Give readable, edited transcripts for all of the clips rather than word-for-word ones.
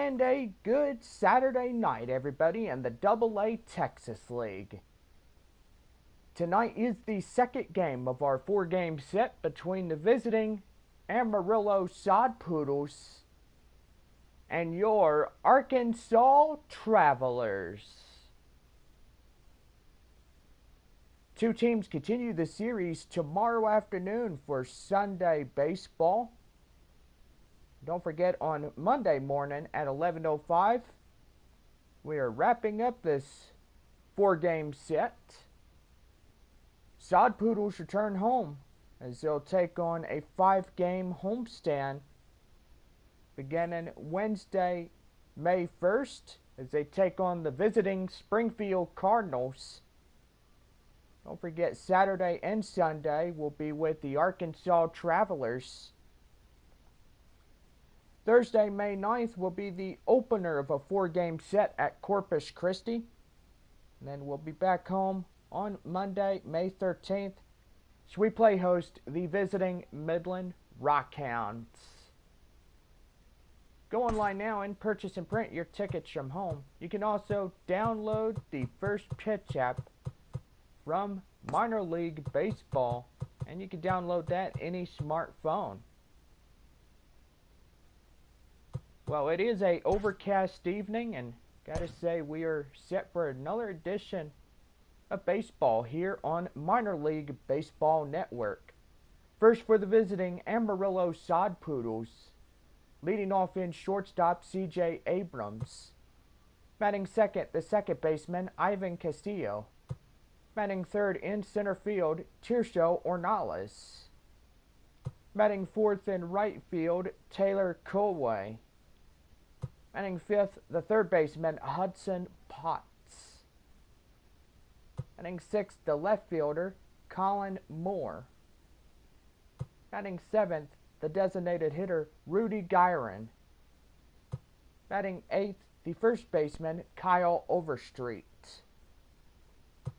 And a good Saturday night, everybody, in the AA Texas League. Tonight is the second game of our four-game set between the visiting Amarillo Sod Poodles and your Arkansas Travelers. Two teams continue the series tomorrow afternoon for Sunday baseball. Don't forget, on Monday morning at 11:05, we are wrapping up this four-game set. Sod Poodles return home as they'll take on a five-game homestand beginning Wednesday, May 1st, as they take on the visiting Springfield Cardinals. Don't forget, Saturday and Sunday will be with the Arkansas Travelers. Thursday, May 9th, will be the opener of a four-game set at Corpus Christi. And then we'll be back home on Monday, May 13th, as we play host the visiting Midland Rockhounds. Go online now and purchase and print your tickets from home. You can also download the First Pitch app from Minor League Baseball, and you can download that any smartphone. Well, it is a overcast evening, and gotta say, we are set for another edition of baseball here on Minor League Baseball Network. First, for the visiting Amarillo Sod Poodles, leading off in shortstop C.J. Abrams. Batting second, the second baseman Ivan Castillo. Batting third in center field, Tirso Ornales. Batting fourth in right field, Taylor Colway. Batting fifth, the third baseman Hudson Potts. Batting sixth, the left fielder Colin Moore. Batting seventh, the designated hitter Rudy Gyron. Batting eighth, the first baseman Kyle Overstreet.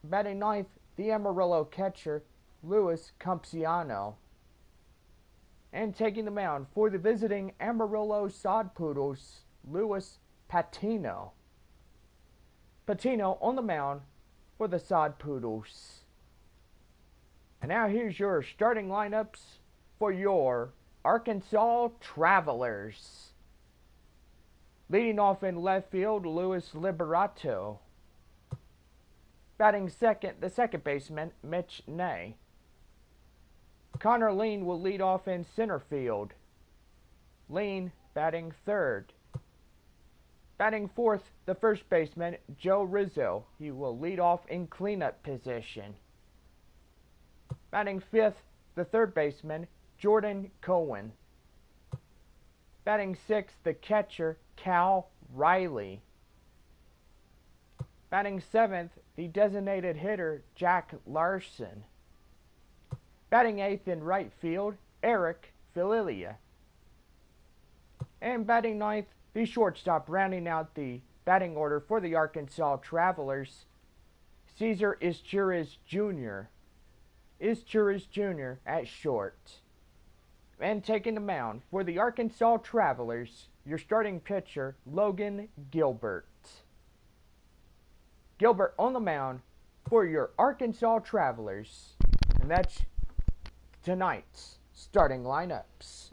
Batting ninth, the Amarillo catcher Luis Campsiano. And taking the mound for the visiting Amarillo Sod Poodles, Luis Patino. Patino on the mound for the Sod Poodles. And now here's your starting lineups for your Arkansas Travelers. Leading off in left field, Luis Liberato. Batting second, the second baseman Mitch Ney. Connor Lean will lead off in center field. Lean batting third. Batting fourth, the first baseman Joe Rizzo. He will lead off in cleanup position. Batting fifth, the third baseman Jordan Cohen. Batting sixth, the catcher Cal Riley. Batting seventh, the designated hitter Jack Larson. Batting eighth in right field, Eric Fililia. And batting ninth, the shortstop, rounding out the batting order for the Arkansas Travelers, Cesar Izturis Jr. Izturis Jr. at short. And taking the mound for the Arkansas Travelers, your starting pitcher, Logan Gilbert. Gilbert on the mound for your Arkansas Travelers. And that's tonight's starting lineups.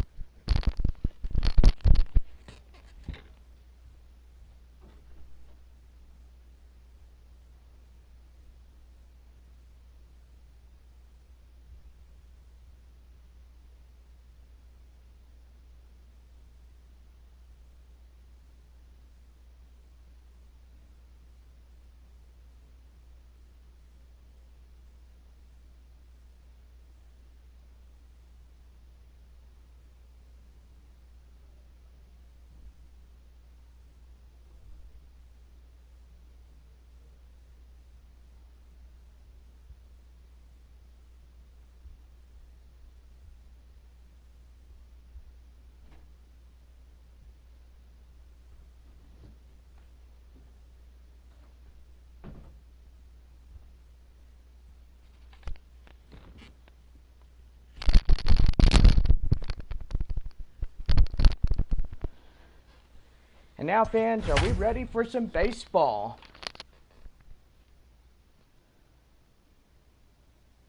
And now, fans, are we ready for some baseball?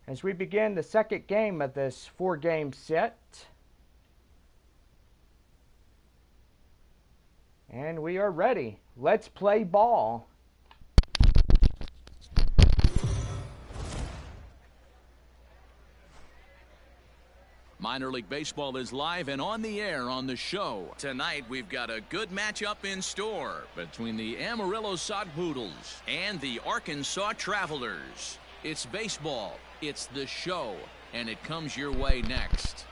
As we begin the second game of this 4-game set. And we are ready. Let's play ball. Minor League Baseball is live and on the air on the show. Tonight, we've got a good matchup in store between the Amarillo Poodles and the Arkansas Travelers. It's baseball, it's the show, and it comes your way next.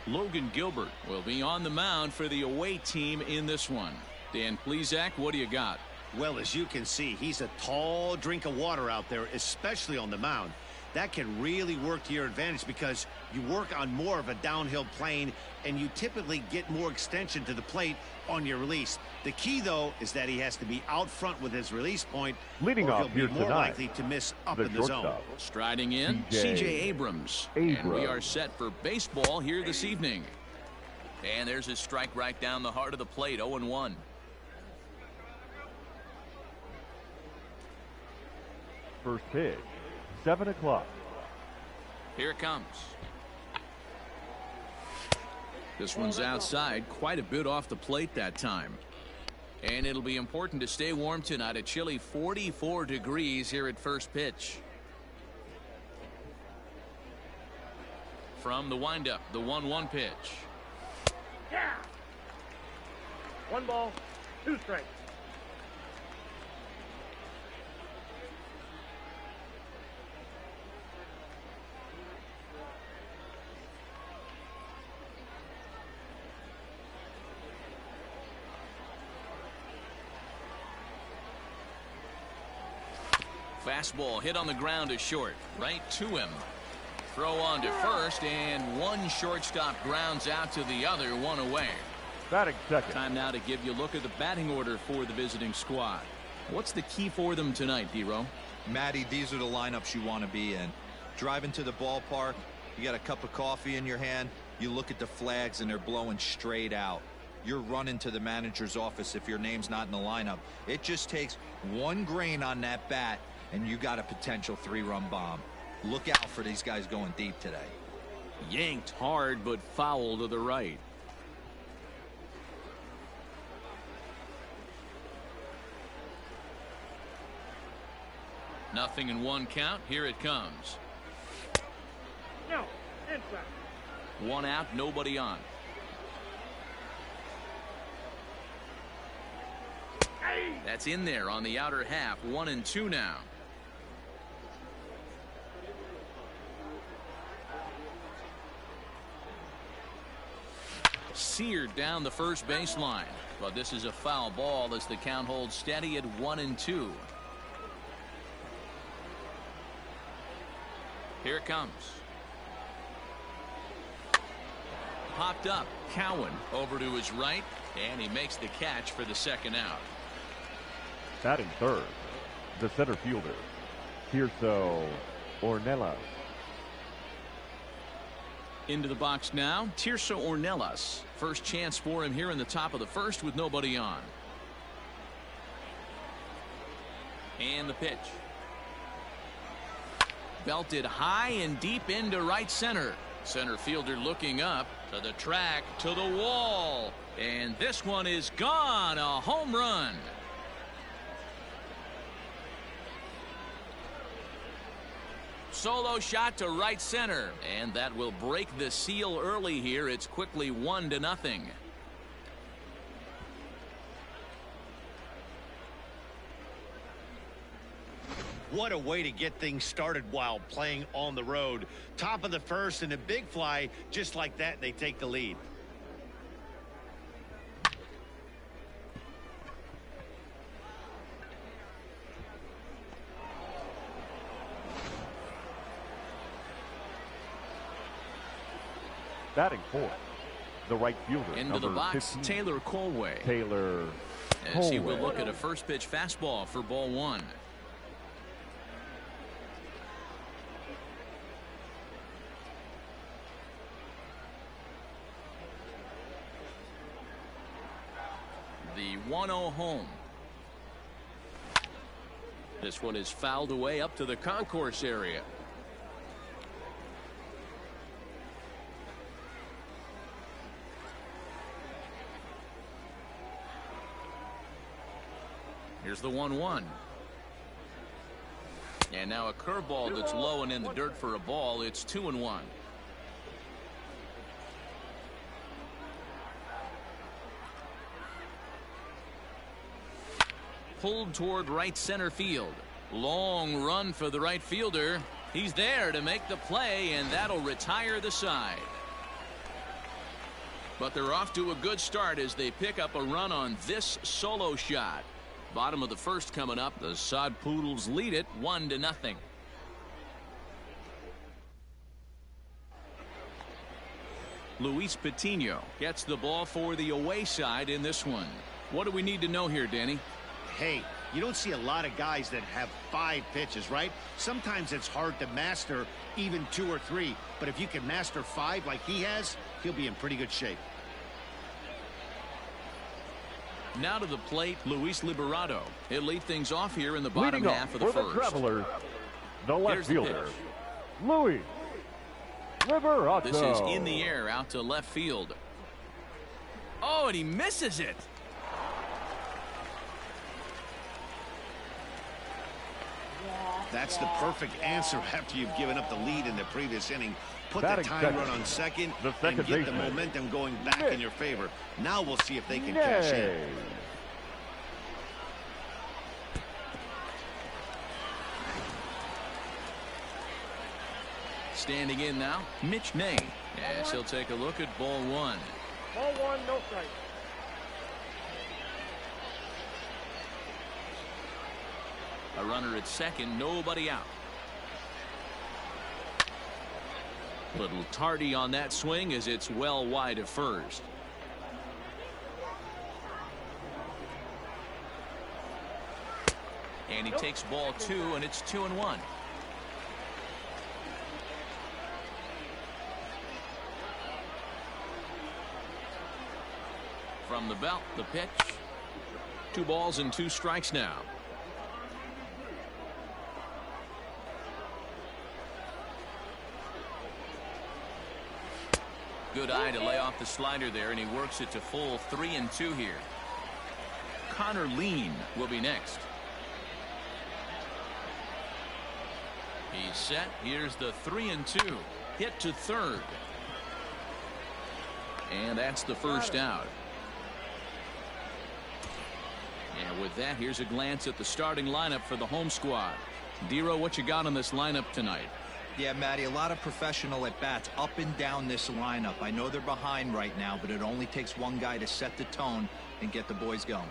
Logan Gilbert will be on the mound for the away team in this one. Dan Plesac, what do you got? Well, as you can see, he's a tall drink of water out there, especially on the mound. That can really work to your advantage because you work on more of a downhill plane and you typically get more extension to the plate on your release. The key, though, is that he has to be out front with his release point, leading or off he'll here be more tonight, likely to miss up in the zone. Striding in, CJ Abrams. And we are set for baseball here this evening. And there's his strike right down the heart of the plate, 0-1. First pitch, 7 o'clock. Here it comes. This one's outside, quite a bit off the plate that time. And it'll be important to stay warm tonight. A chilly 44 degrees here at first pitch. From the windup, the 1-1 pitch. Yeah. 1 ball, 2 strikes. Fastball hit on the ground to short, right to him. Throw on to first, and one shortstop grounds out to the other, 1 away. Batting second. Time now to give you a look at the batting order for the visiting squad. What's the key for them tonight, D-Row? Matty, these are the lineups you want to be in. Driving to the ballpark, you got a cup of coffee in your hand, you look at the flags and they're blowing straight out. You're running to the manager's office if your name's not in the lineup. It just takes one grain on that bat and you got a potential 3-run bomb. Look out for these guys going deep today. Yanked hard, but foul to the right. Nothing in 1 count. Here it comes. No, inside. 1 out, nobody on. That's in there on the outer half. 1-2 now. Seared down the first baseline, but this is a foul ball as the count holds steady at 1-2. Here it comes. Popped up. Cowan over to his right, and he makes the catch for the second out. Batting third, the center fielder, Tirso Ornelas. Into the box now, Tirso Ornelas. First chance for him here in the top of the first with nobody on. And the pitch. Belted high and deep into right center. Center fielder looking up to the track, to the wall. And this one is gone. A home run. Solo shot to right center, and that will break the seal early here. It's quickly 1-0. What a way to get things started while playing on the road. Top of the first and a big fly just like that, and they take the lead. Batting fourth, the right fielder. Into the box, 15, Taylor Colway. Taylor As he will look at a first pitch fastball for ball 1. 1-0 home. This one is fouled away up to the concourse area. Here's the 1-1. And now a curveball that's low and in the dirt for a ball. It's 2-1. Pulled toward right center field. Long run for the right fielder. He's there to make the play, and that'll retire the side. But they're off to a good start as they pick up a run on this solo shot. Bottom of the first coming up. The Sod Poodles lead it 1-0. Luis Patino gets the ball for the away side in this one. What do we need to know here, Danny? Hey, you don't see a lot of guys that have 5 pitches, right? Sometimes it's hard to master even 2 or 3. But if you can master 5 like he has, he'll be in pretty good shape. Now to the plate, Luis Liberato. He'll lead things off here in the bottom Leading half of the for first. the Travelers, the left Here's the fielder, pitch. Luis Liberato. This is in the air out to left field. Oh, and he misses it. That's the perfect answer after you've given up the lead in the previous inning. Put the Batting time second. run on second The and second get the baseman. momentum going back in your favor. Now we'll see if they can cash in. Standing in now, Mitch Name. Yes, he'll take a look at ball 1. Ball 1, no strike. A runner at second, nobody out. Little tardy on that swing as it's well wide of first. And he takes ball 2, and it's 2-1. From the belt, the pitch. 2 balls and 2 strikes now. Good eye to lay off the slider there, and he works it to full 3-2 here. Connor Lean will be next. He's set. Here's the 3-2. Hit to third. And that's the first out. And with that, here's a glance at the starting lineup for the home squad. Dero, what you got on this lineup tonight? Yeah, Matty, a lot of professional at-bats up and down this lineup. I know they're behind right now, but it only takes one guy to set the tone and get the boys going.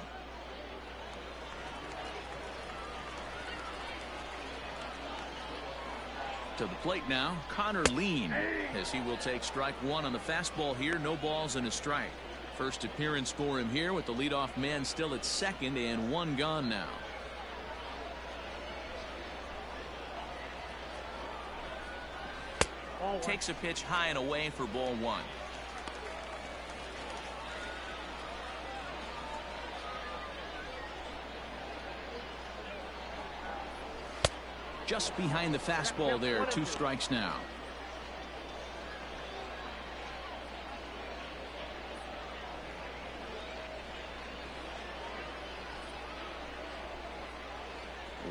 To the plate now, Connor Lean, as he will take strike 1 on the fastball here. No balls and a strike. First appearance for him here with the leadoff man still at second and 1 gone now. Takes a pitch high and away for ball 1. Just behind the fastball there. 2 strikes now.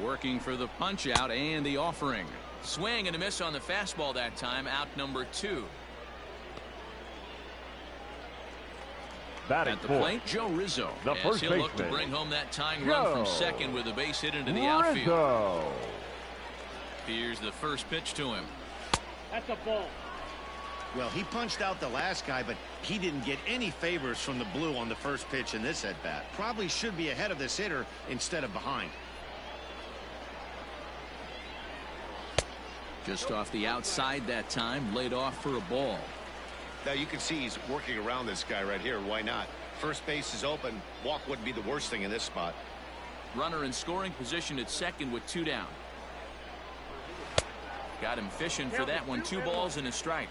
Working for the punch out and the offering. Swing and a miss on the fastball that time. Out number 2. Batting At the fourth, plate, Joe Rizzo. the As first he'll look to baseman, bring home that tying run from Joe second with a base hit into the outfield. Rizzo. Here's the first pitch to him. That's a ball. Well, he punched out the last guy, but he didn't get any favors from the blue on the first pitch in this at-bat. Probably should be ahead of this hitter instead of behind. Just off the outside that time, laid off for a ball. Now you can see he's working around this guy right here. Why not? First base is open. Walk wouldn't be the worst thing in this spot. Runner in scoring position at second with 2 down. Got him fishing for that one. 2 balls and a strike.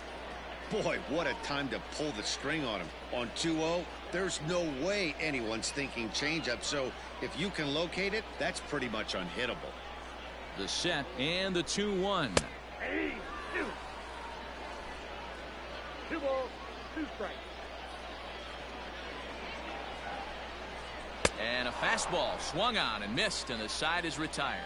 Boy, what a time to pull the string on him. On 2-0, there's no way anyone's thinking changeup, so if you can locate it, that's pretty much unhittable. The set and the 2-1. Hey, 2 balls, 2 strikes. And a fastball swung on and missed, and the side is retired.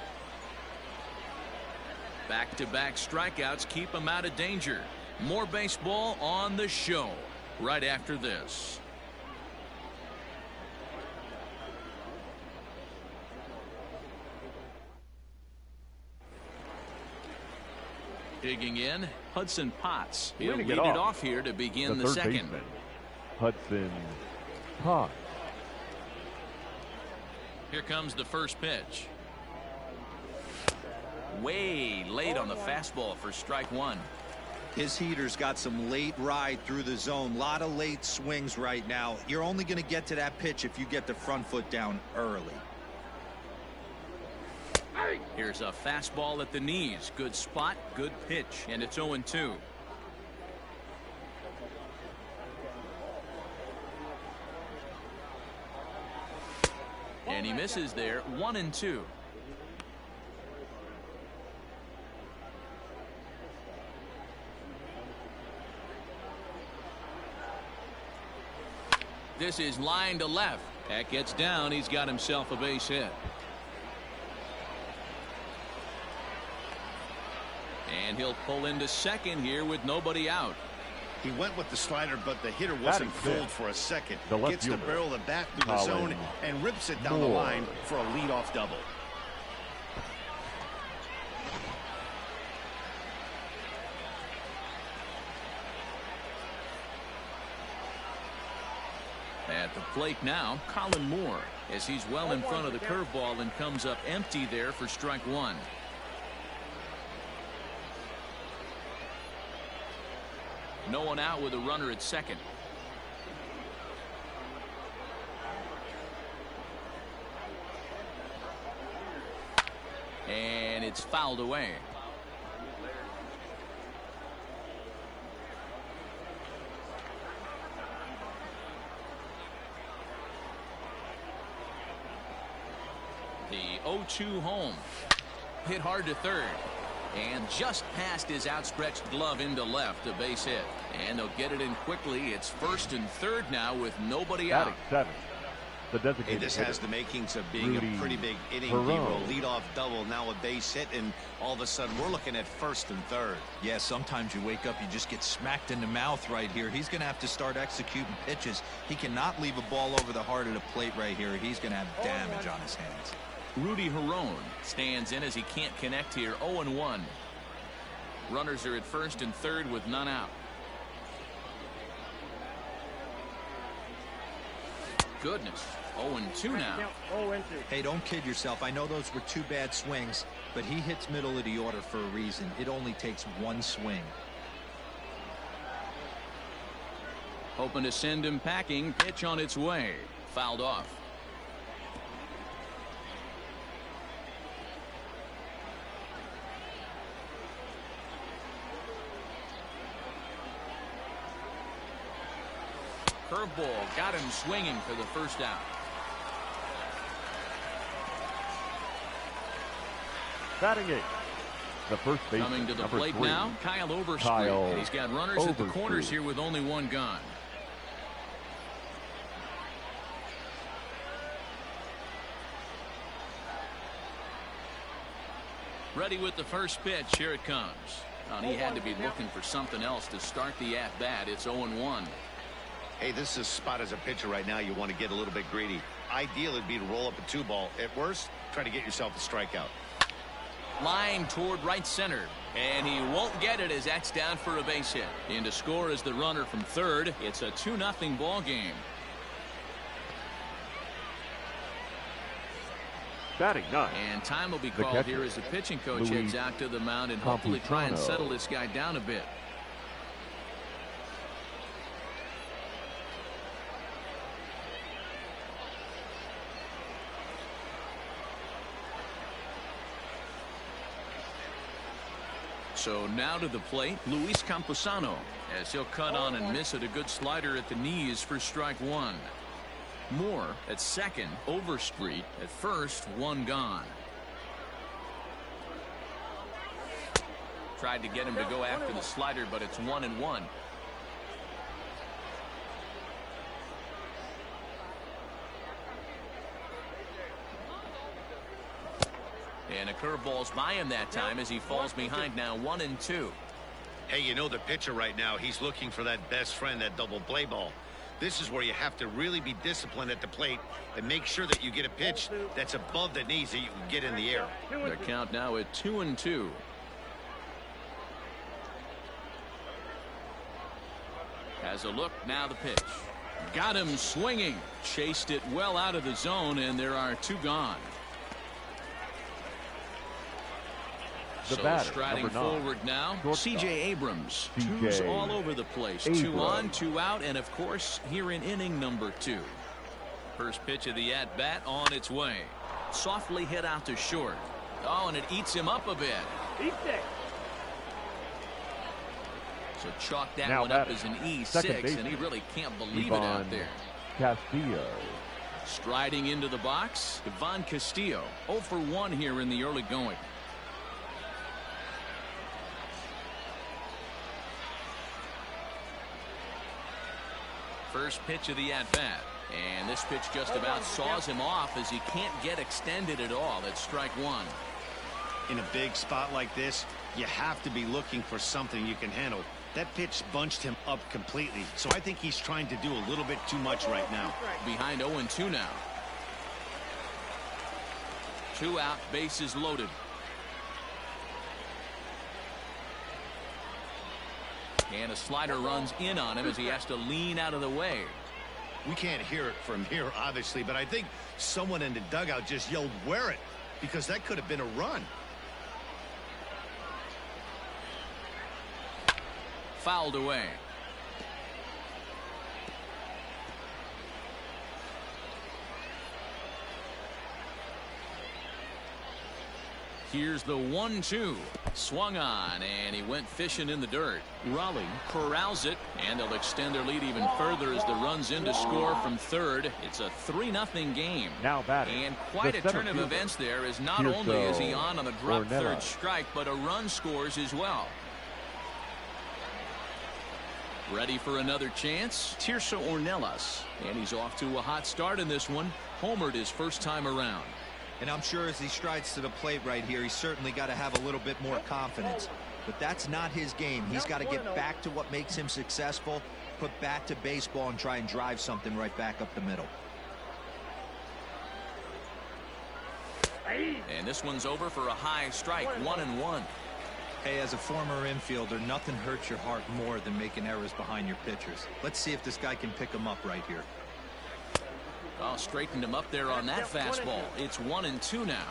Back-to-back strikeouts keep him out of danger. More baseball on the show right after this. Digging in, Hudson Potts. He'll lead it off here to begin the second. Baseman, Hudson Potts. Here comes the first pitch. Way late on the fastball for strike one. His heater's got some late ride through the zone. A lot of late swings right now. You're only going to get to that pitch if you get the front foot down early. Here's a fastball at the knees. Good spot, good pitch, and it's 0-2. And he misses there, 1-2. This is line to left. That gets down. He's got himself a base hit. And he'll pull into second here with nobody out. He went with the slider, but the hitter wasn't fooled for a second. Gets the barrel of the bat through the zone and rips it down the line for a leadoff double. At the plate now, Colin Moore, as he's well in front of the curveball and comes up empty there for strike one. No one out with a runner at second. And it's fouled away. The 0-2 home. Hit hard to third. And just past his outstretched glove into left, a base hit. And they'll get it in quickly. It's first and third now with nobody out. Seven. The designated this hitter, has the makings of being Rudy a pretty big inning. Perron. Leadoff double, now a base hit, and all of a sudden we're looking at first and third. Yeah, sometimes you wake up, you just get smacked in the mouth right here. He's going to have to start executing pitches. He cannot leave a ball over the heart of the plate right here. He's going to have damage on his hands. Rudy Perron stands in as he can't connect here. 0-1. Runners are at first and third with none out. Goodness. 0-2 now. 0-2. Hey, don't kid yourself. I know those were two bad swings, but he hits middle of the order for a reason. It only takes one swing. Hoping to send him packing. Pitch on its way. Fouled off. Curveball got him swinging for the first out. Batting eight. The first baseman, Coming to the number plate 3. now, Kyle Overstreet. Kyle And he's got runners at the corners Overstreet. here with only one gone. Ready with the first pitch. Here it comes. And he had to be looking for something else to start the at-bat. It's 0-1. Hey, this is a spot as a pitcher right now. You want to get a little bit greedy. Ideal would be to roll up a 2-ball. At worst, try to get yourself a strikeout. Line toward right center. And he won't get it as that's down for a base hit. In to score is the runner from third. It's a 2-0 ball game. Batting 9. And time will be The called catcher, here as the pitching coach Luis heads out to the mound and hopefully try and Campusano. settle this guy down a bit. So now to the plate, Luis Camposano, as he'll cut on and miss at a good slider at the knees for strike one. Moore at second, Overstreet at first, one gone. Tried to get him to go after the slider, but it's 1-1. And a curveball's by him that time as he falls behind now 1-2. Hey, you know the pitcher right now, he's looking for that best friend, that double play ball. This is where you have to really be disciplined at the plate and make sure that you get a pitch that's above the knees that you can get in the air. The count now at 2-2. Has a look, now the pitch. Got him swinging. Chased it well out of the zone, and there are two gone. The So batter, striding number 9, forward now, shortstop, C.J. Abrams. C.J. Twos all over the place. Abrams. 2 on, 2 out, and of course here in inning number 2. First pitch of the at-bat on its way. Softly hit out to short. Oh, and it eats him up a bit. Eat that. So chalk that Now one up batting, as an E6, second and he really can't believe Ivan it out there. Castillo. Striding into the box, Ivan Castillo. 0 for 1 here in the early going. First pitch of the at-bat. And this pitch just about saws him off as he can't get extended at all. That's strike one. In a big spot like this, you have to be looking for something you can handle. That pitch bunched him up completely, so I think he's trying to do a little bit too much right now. Behind 0-2 now. 2 out, bases loaded. And a slider runs in on him as he has to lean out of the way. We can't hear it from here, obviously, but I think someone in the dugout just yelled, "Wear it," because that could have been a run. Fouled away. Here's the 1-2. Swung on, and he went fishing in the dirt. Raleigh corrals it, and they'll extend their lead even further as the run's in to score from third. It's a 3-0 game. Now batting, And quite the a turn of center events there, as not Tirso only is he on the drop Ornella. third strike, but a run scores as well. Ready for another chance? Tirso Ornelas. And he's off to a hot start in this one. Homered his first time around. And I'm sure as he strides to the plate right here, he's certainly got to have a little bit more confidence. But that's not his game. He's got to get back to what makes him successful, put bat to baseball, and try and drive something right back up the middle. And this one's over for a high strike, 1-1. Hey, as a former infielder, nothing hurts your heart more than making errors behind your pitchers. Let's see if this guy can pick them up right here. Oh, straightened him up there on that fastball. It's 1-2 now.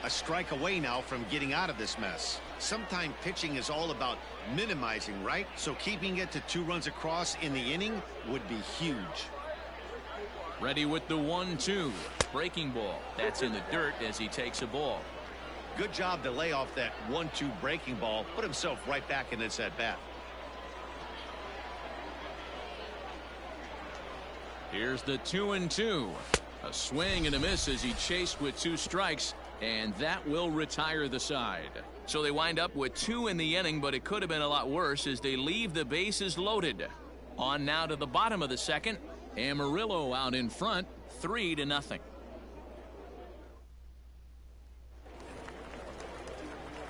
A strike away now from getting out of this mess. Sometimes pitching is all about minimizing, right? So keeping it to 2 runs across in the inning would be huge. Ready with the 1-2. Breaking ball. That's in the dirt as he takes a ball. Good job to lay off that 1-2 breaking ball. Put himself right back in this at bat. Here's the 2-2. A swing and a miss as he chased with 2 strikes, and that will retire the side. So they wind up with 2 in the inning, but it could have been a lot worse as they leave the bases loaded. On now to the bottom of the second. Amarillo out in front, 3-0.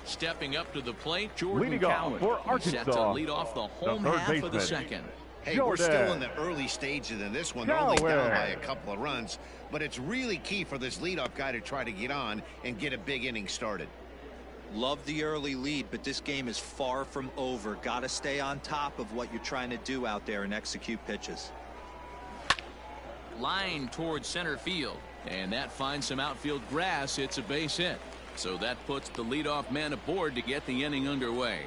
Stepping up to the plate, Jordan Leading off Cowan. for He's set to Arkansas, lead off the home third half of the baseman. second. Hey, we're still Jordan in the early stages in this one. They're only down Cowan. by a couple of runs, but it's really key for this leadoff guy to try to get on and get a big inning started. Love the early lead, but this game is far from over. Got to stay on top of what you're trying to do out there and execute pitches. Line towards center field, and that finds some outfield grass. It's a base hit, so that puts the leadoff man aboard to get the inning underway.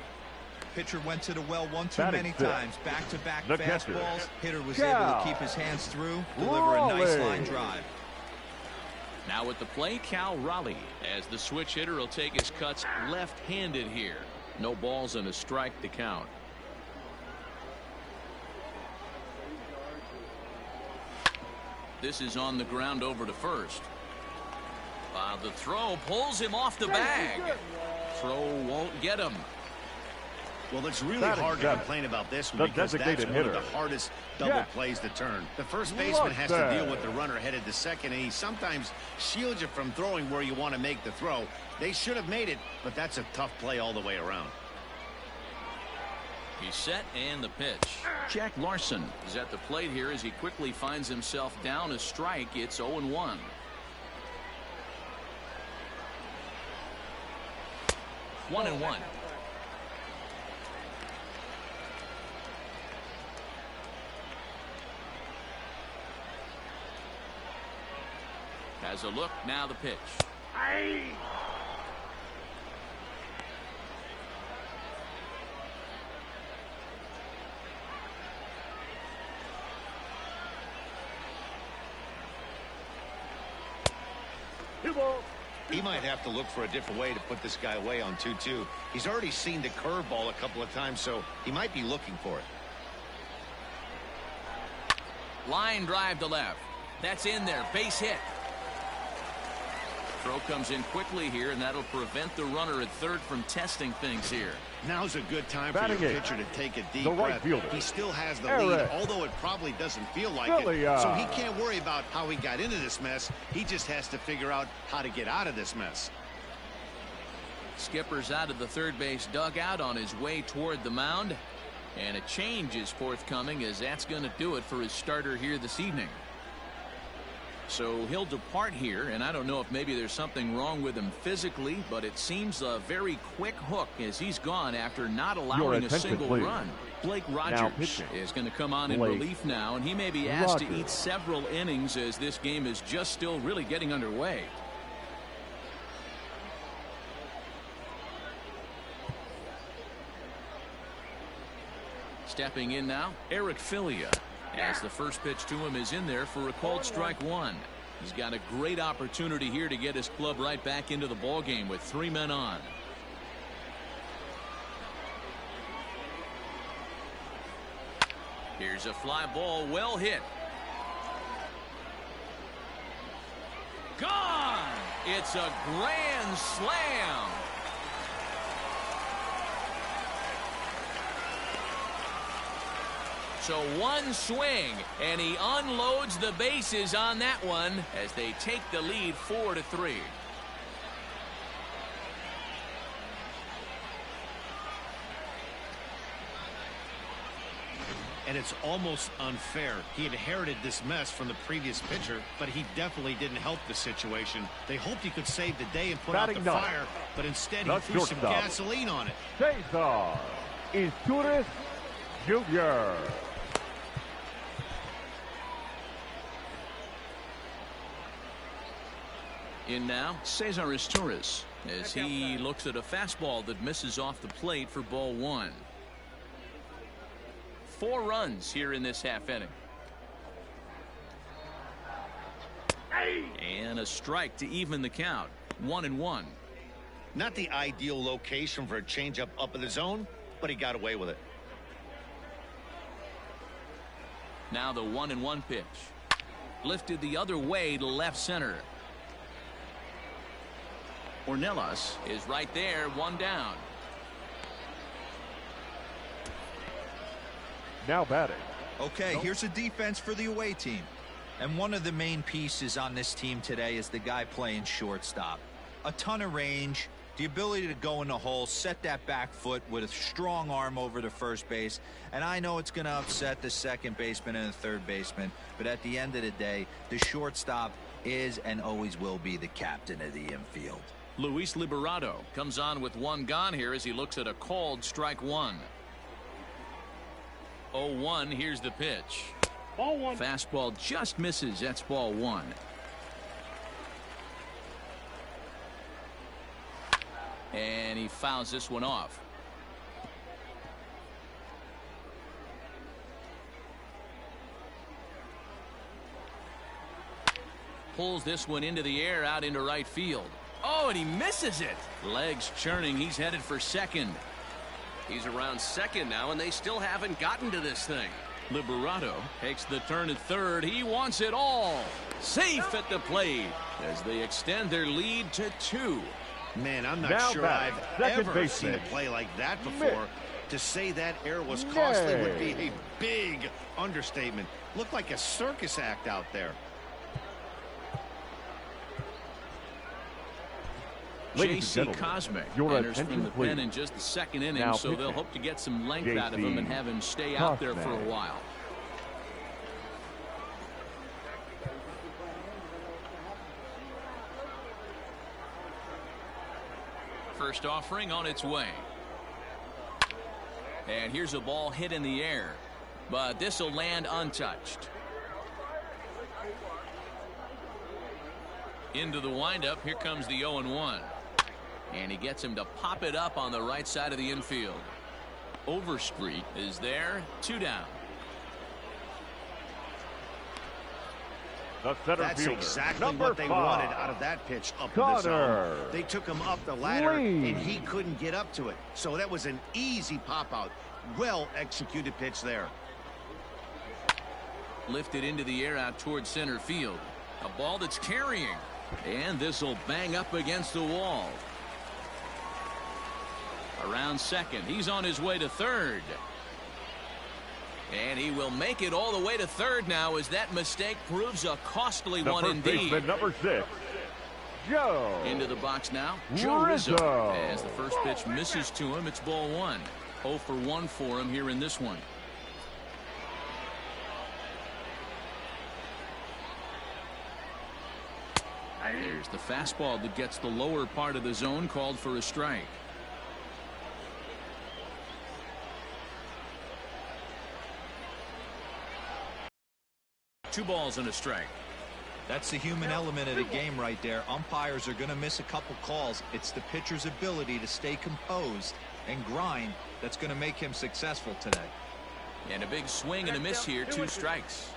Pitcher went to the well one too Batting many fifth, times. Back-to-back the catcher, fastballs. Hitter was Cal able to keep his hands through, deliver a nice Raleigh. line drive. Now at the plate, Cal Raleigh, as the switch hitter will take his cuts left-handed here. No balls and a strike to count. This is on the ground over to first. The throw pulls him off the bag. Throw won't get him. Well, it's really hard to complain about this one because that's one of the hardest double plays to turn. The first baseman has to deal with the runner headed to second, and he sometimes shields you from throwing where you want to make the throw. They should have made it, but that's a tough play all the way around. He's set, and the pitch. Jack Larson is at the plate here as he quickly finds himself down a strike. It's 0-1. One and one. Has a look, now the pitch. Aye. He might have to look for a different way to put this guy away on 2-2. He's already seen the curveball a couple of times, so he might be looking for it. Line drive to left. That's in there. Base hit. Throw comes in quickly here, and that'll prevent the runner at third from testing things here. Now's a good time for your pitcher to take a deep breath. He still has the lead, although it probably doesn't feel like it. So he can't worry about how he got into this mess. He just has to figure out how to get out of this mess. Skipper's out of the third base dugout on his way toward the mound. And a change is forthcoming, as that's going to do it for his starter here this evening. So he'll depart here, and I don't know if maybe there's something wrong with him physically, but it seems a very quick hook as he's gone after not allowing a single run. Blake Rogers is going to come on in relief now, and he may be asked to eat several innings as this game is just still really getting underway. Stepping in now, Eric Filia, as the first pitch to him is in there for a called strike one. He's got a great opportunity here to get his club right back into the ball game with 3 men on. Here's a fly ball, well hit. Gone! It's a grand slam. So one swing, and he unloads the bases on that one as they take the lead 4-3. And it's almost unfair. He inherited this mess from the previous pitcher, but he definitely didn't help the situation. They hoped he could save the day and put out the fire, but instead he threw some gasoline on it. Cesar Izturis Jr. In now, Cesar Izturis, as he looks at a fastball that misses off the plate for ball one. 4 runs here in this half inning. And a strike to even the count. 1-1. Not the ideal location for a changeup up in the zone, but he got away with it. Now the 1-1 pitch. Lifted the other way to left center. Ornelas is right there, 1 down. Now batting. Okay, here's a defense for the away team. And one of the main pieces on this team today is the guy playing shortstop. A ton of range, the ability to go in the hole, set that back foot with a strong arm over to first base. And I know it's going to upset the second baseman and the third baseman, but at the end of the day, the shortstop is and always will be the captain of the infield. Luis Liberato comes on with 1 gone here as he looks at a called strike one. 0-1, here's the pitch. Ball one. Fastball just misses. That's ball one. And he fouls this one off. Pulls this one into the air out into right field. Oh, and he misses it. Legs churning. He's headed for second. He's around second now, and they still haven't gotten to this thing. Liberato takes the turn at third. He wants it all. Safe at the plate as they extend their lead to 2. Man, I'm not Now sure back, I've second ever baseman. seen a play like that before. To say that error was costly would be a big understatement. Looked like a circus act out there. J.C. Cosmic your enters from attention, the please. pen in just the second inning, Now so they'll pitching. hope to get some length J.C. out of him and have him stay out there for a Cosmic. while. First offering on its way. And here's a ball hit in the air, but this will land untouched. Into the windup, here comes the 0-1. And he gets him to pop it up on the right side of the infield. Overstreet is there, 2 down. The center That's fielder, exactly number what they 5. wanted out of that pitch up in the Connor zone. They took him up the ladder, Lee. and he couldn't get up to it. So that was an easy pop-out. Well-executed pitch there. Lifted into the air out towards center field. A ball that's carrying. And this will bang up against the wall. Around second. He's on his way to third. And he will make it all the way to third now as that mistake proves a costly The one first indeed. baseman, number 6, Joe. Into the box now, Joe Rizzo. Rizzo. As the first pitch misses to him, it's ball 1. 0 for 1 for him here in this one. There's the fastball that gets the lower part of the zone, called for a strike. Two balls and a strike. That's the human element of the game right there. Umpires are going to miss a couple calls. It's the pitcher's ability to stay composed and grind that's going to make him successful today. And a big swing and a miss here, 2 strikes.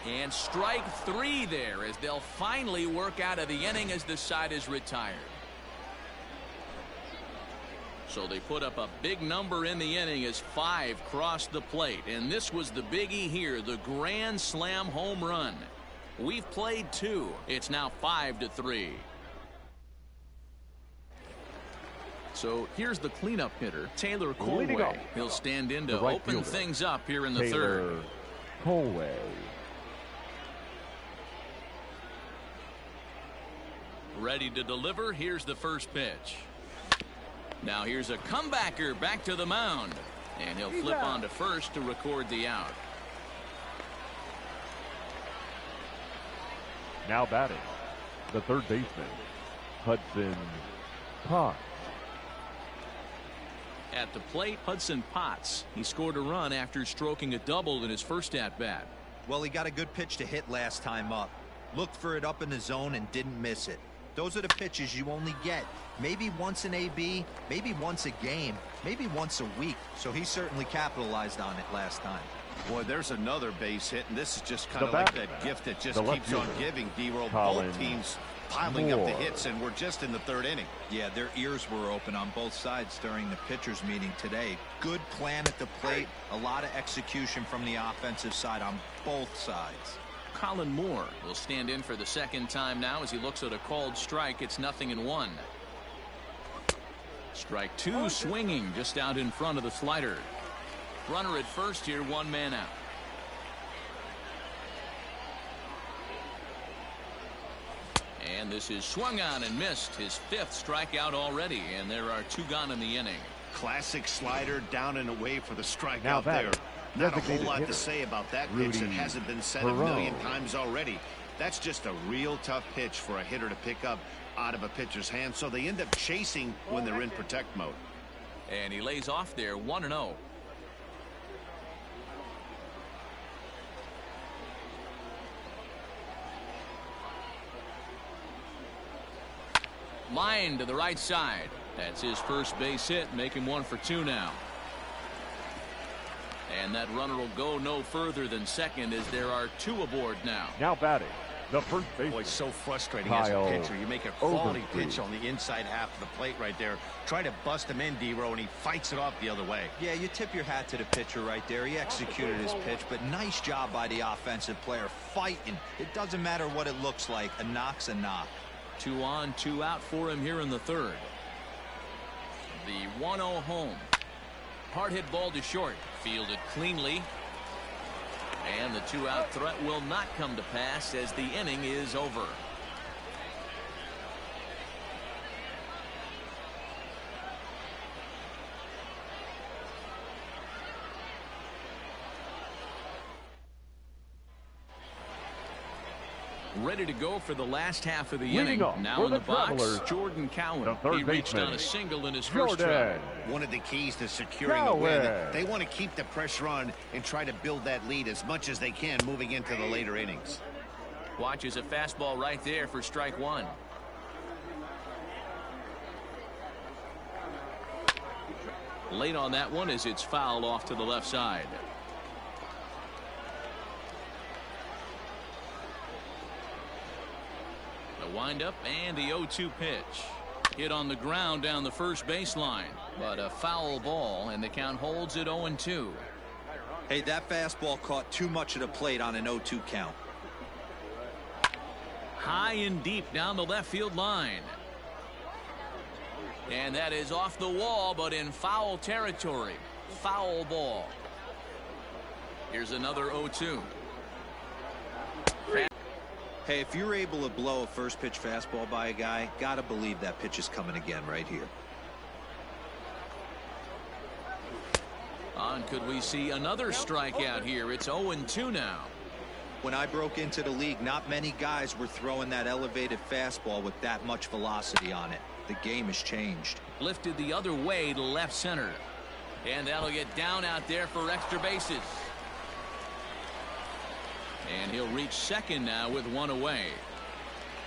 And strike 3 there as they'll finally work out of the inning as the side is retired. So they put up a big number in the inning as 5 crossed the plate. And this was the biggie here, the grand slam home run. We've played 2. It's now 5-3. So here's the cleanup hitter, Taylor Leading Colway. off. He'll stand in to The right open fielder, things up here in the Taylor third. Colway. Ready to deliver. Here's the first pitch. Now here's a comebacker back to the mound. And he'll flip on to first to record the out. Now batting, the third baseman, Hudson Potts. At the plate, Hudson Potts. He scored a run after stroking a double in his first at-bat. Well, he got a good pitch to hit last time up. Looked for it up in the zone and didn't miss it. Those are the pitches you only get maybe once in AB, maybe once a game, maybe once a week. So he certainly capitalized on it last time. Boy, there's another base hit, and this is just kind The of like batter, that gift that just the left keeps on fielder, giving, D-Roll. Colin Both teams piling up the Moore. hits, and we're just in the third inning. Yeah, their ears were open on both sides during the pitchers meeting today. Good plan at the plate, a lot of execution from the offensive side on both sides. Colin Moore will stand in for the second time now as he looks at a called strike. It's 0-1. Strike 2 swinging just out in front of the slider. Runner at first here, 1 man out. And this is swung on and missed, his 5th strikeout already, and there are 2 gone in the inning. Classic slider down and away for the strikeout Now there. batting, Not a whole designated lot hitter, to say about that pitch Rudy that hasn't been said Perot. a million times already. That's just a real tough pitch for a hitter to pick up out of a pitcher's hand, so they end up chasing when they're in protect mode. And he lays off there, 1-0. Line to the right side. That's his first base hit, make him 1 for 2 now. And that runner will go no further than second as there are 2 aboard now. Now batting, the first baseman. Boy, it's so frustrating Kyle as a pitcher. You make a quality Overstreet. pitch on the inside half of the plate right there. Try to bust him in, D-Row, and he fights it off the other way. Yeah, you tip your hat to the pitcher right there. He executed his pitch, but nice job by the offensive player fighting. It doesn't matter what it looks like. A knock's a knock. 2 on, 2 out for him here in the third. The 1-0 home. Hard hit ball to short. Fielded cleanly. And the 2-out threat will not come to pass as the inning is over. Ready to go for the last half of the Leading inning. off Now for in the the box, Travelers, Jordan the Cowan. third He reached baseman, on a single in his first Jordan. travel. One of the keys to securing a win, they want to keep the pressure on and try to build that lead as much as they can moving into the later innings. Watches a fastball right there for strike 1. Late on that one as it's fouled off to the left side. The windup and the 0-2 pitch. Hit on the ground down the first baseline, but a foul ball, and the count holds at 0-2. Hey, that fastball caught too much of the plate on an 0-2 count. High and deep down the left field line. And that is off the wall, but in foul territory. Foul ball. Here's another 0-2. Hey, if you're able to blow a first pitch fastball by a guy, gotta believe that pitch is coming again right here. On, could we see another strikeout here? It's 0-2 now. When I broke into the league, not many guys were throwing that elevated fastball with that much velocity on it. The game has changed. Lifted the other way to left center. And that'll get down out there for extra bases. And he'll reach second now with 1 away.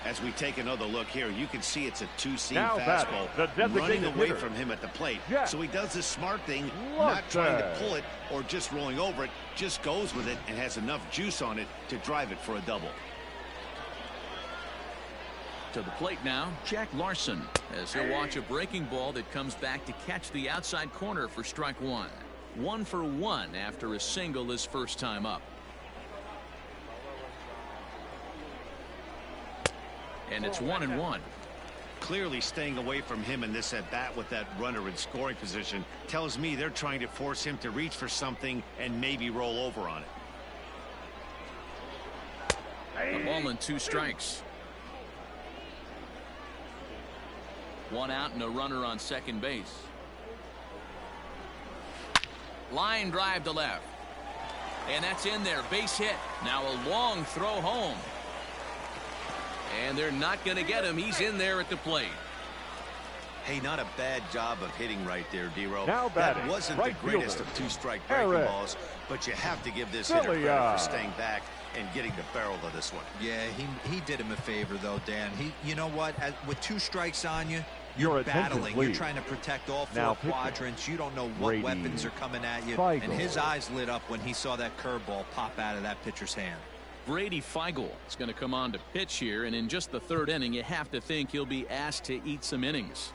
As we take another look here, you can see it's a 2-seam Now fastball running away hitter, from him at the plate. Jack So he does the smart thing, Larson. not trying to pull it or just rolling over it, just goes with it and has enough juice on it to drive it for a double. To the plate now, Jack Larson, as he'll watch a breaking ball that comes back to catch the outside corner for strike 1. 1 for 1 after a single his first time up. And it's 1-1. Clearly staying away from him in this at bat with that runner in scoring position tells me they're trying to force him to reach for something and maybe roll over on it. A ball and 2 strikes. 1 out and a runner on second base. Line drive to left. And that's in there. Base hit. Now a long throw home. And they're not going to get him. He's in there at the plate. Hey, not a bad job of hitting right there, D-Row. Now batting, that wasn't right the greatest fielder, of 2-strike breaking YRS balls, but you have to give this hitter credit for staying back and getting the barrel of this one. Yeah, he did him a favor though, Dan. You know what? With 2 strikes on you, Your you're attention, battling. please. You're trying to protect all 4 Now pitching. quadrants. You don't know what Brady weapons are coming at you. Feigl. And his eyes lit up when he saw that curveball pop out of that pitcher's hand. Brady Feigl is going to come on to pitch here, and in just the 3rd inning, you have to think he'll be asked to eat some innings.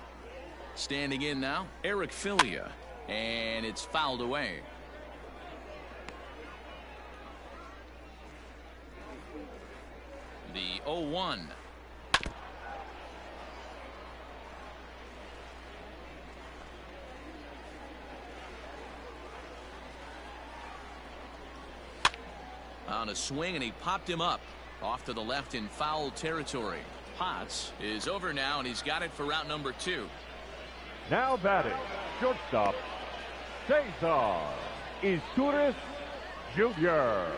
Standing in now, Eric Filia, and it's fouled away. The 0-1. On a swing, and he popped him up off to the left in foul territory. Potts is over now, and he's got it for route number 2. Now batting, shortstop, Cesar Izturis Jr.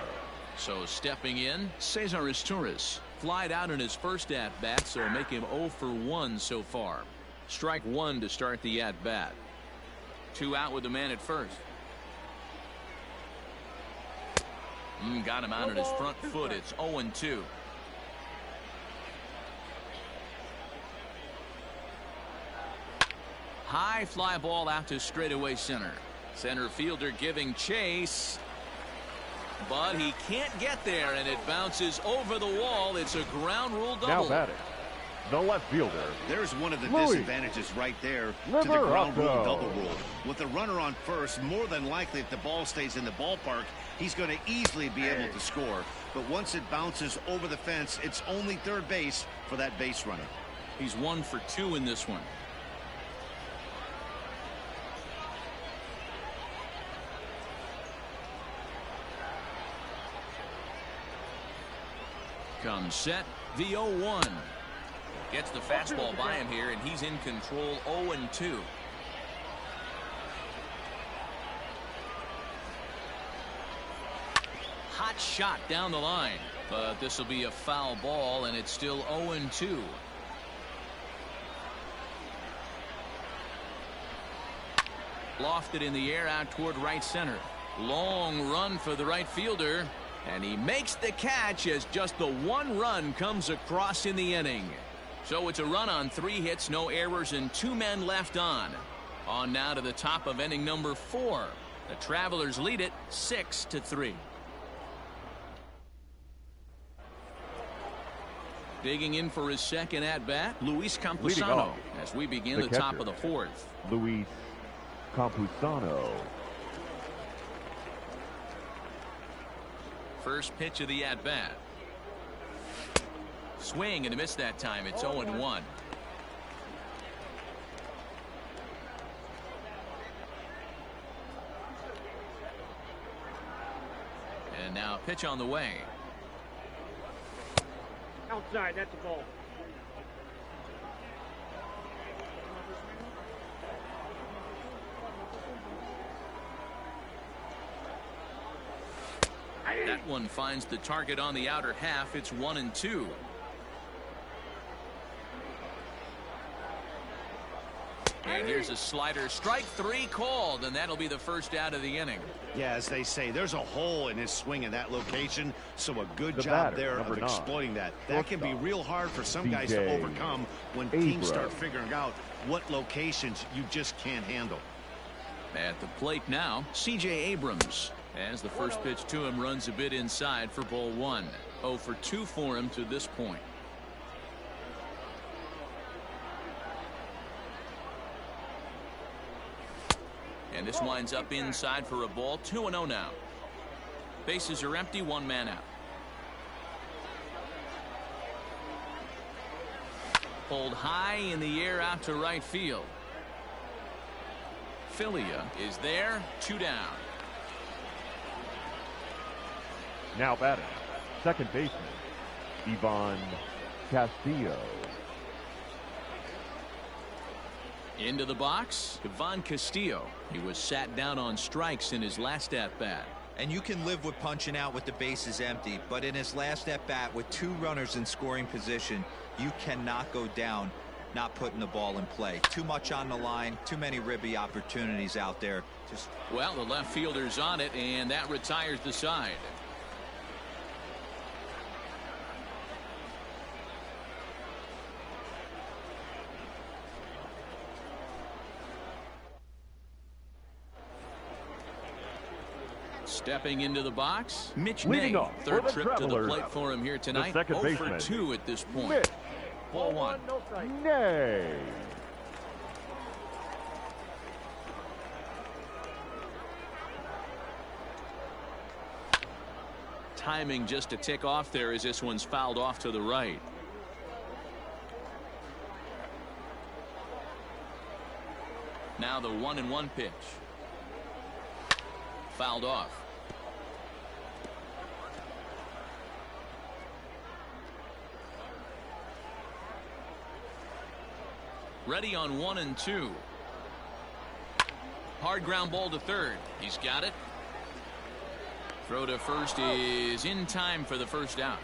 So stepping in, Cesar Izturis flied out in his first at-bat, so make him 0 for 1 so far. Strike 1 to start the at-bat. 2 out with the man at first. Got him out at his front foot. It's 0-2. High fly ball out to straightaway center. Center fielder giving chase. But he can't get there, and it bounces over the wall. It's a ground rule double. Now batting, the left fielder. There's one of the Louis. disadvantages right there to the ground rule Liverocco. double rule. With the runner on first, more than likely if the ball stays in the ballpark, he's going to easily be able to score. But once it bounces over the fence, it's only third base for that base runner. He's 1 for 2 in this one. Comes set, the 0-1. Gets the fastball by him here, and he's in control. 0-2. Hot shot down the line, but this will be a foul ball, and it's still 0-2. Lofted in the air out toward right center. Long run for the right fielder. And he makes the catch as just the one run comes across in the inning. So it's a run on 3 hits, no errors, and 2 men left on. On now to the top of inning number 4. The Travelers lead it 6-3. Digging in for his second at-bat, Luis Campusano, as we begin the top of the 4th. Luis Campusano. First pitch of the at-bat. Swing and a miss that time. It's 0-1. And now pitch on the way. Outside, that's a ball. That one finds the target on the outer half. It's 1-2. And here's a slider. Strike 3 called, and that'll be the first out of the inning. Yeah, as they say, there's a hole in his swing in that location, so a good The job batter, there of number 9. exploiting that. That can be Shortstop, real hard for some guys to CJ overcome when Abrams. teams start figuring out what locations you just can't handle. At the plate now, CJ Abrams. As the first pitch to him runs a bit inside for ball 1. 0 for 2 for him to this point. And this winds up inside for a ball. 2-0 now. Bases are empty, 1 man out. Pulled high in the air out to right field. Filia is there, 2 down. Now batting, second baseman, Ivan Castillo. Into the box, Ivan Castillo. He was sat down on strikes in his last at-bat. And you can live with punching out with the bases empty, but in his last at-bat with 2 runners in scoring position, you cannot go down not putting the ball in play. Too much on the line, too many ribby opportunities out there. Well, the left fielder's on it, and that retires the side. Stepping into the box, Mitch Leading May. off Third for the trip to the Travelers, plate for him here tonight. the second 0 for baseman, 2 at this point. Mitch Ball 1. No strike. Nay. Timing just to tick off there as this one's fouled off to the right. Now the 1-1 pitch. Fouled off. Ready on 1-2. Hard ground ball to third. He's got it. Throw to first is in time for the first out.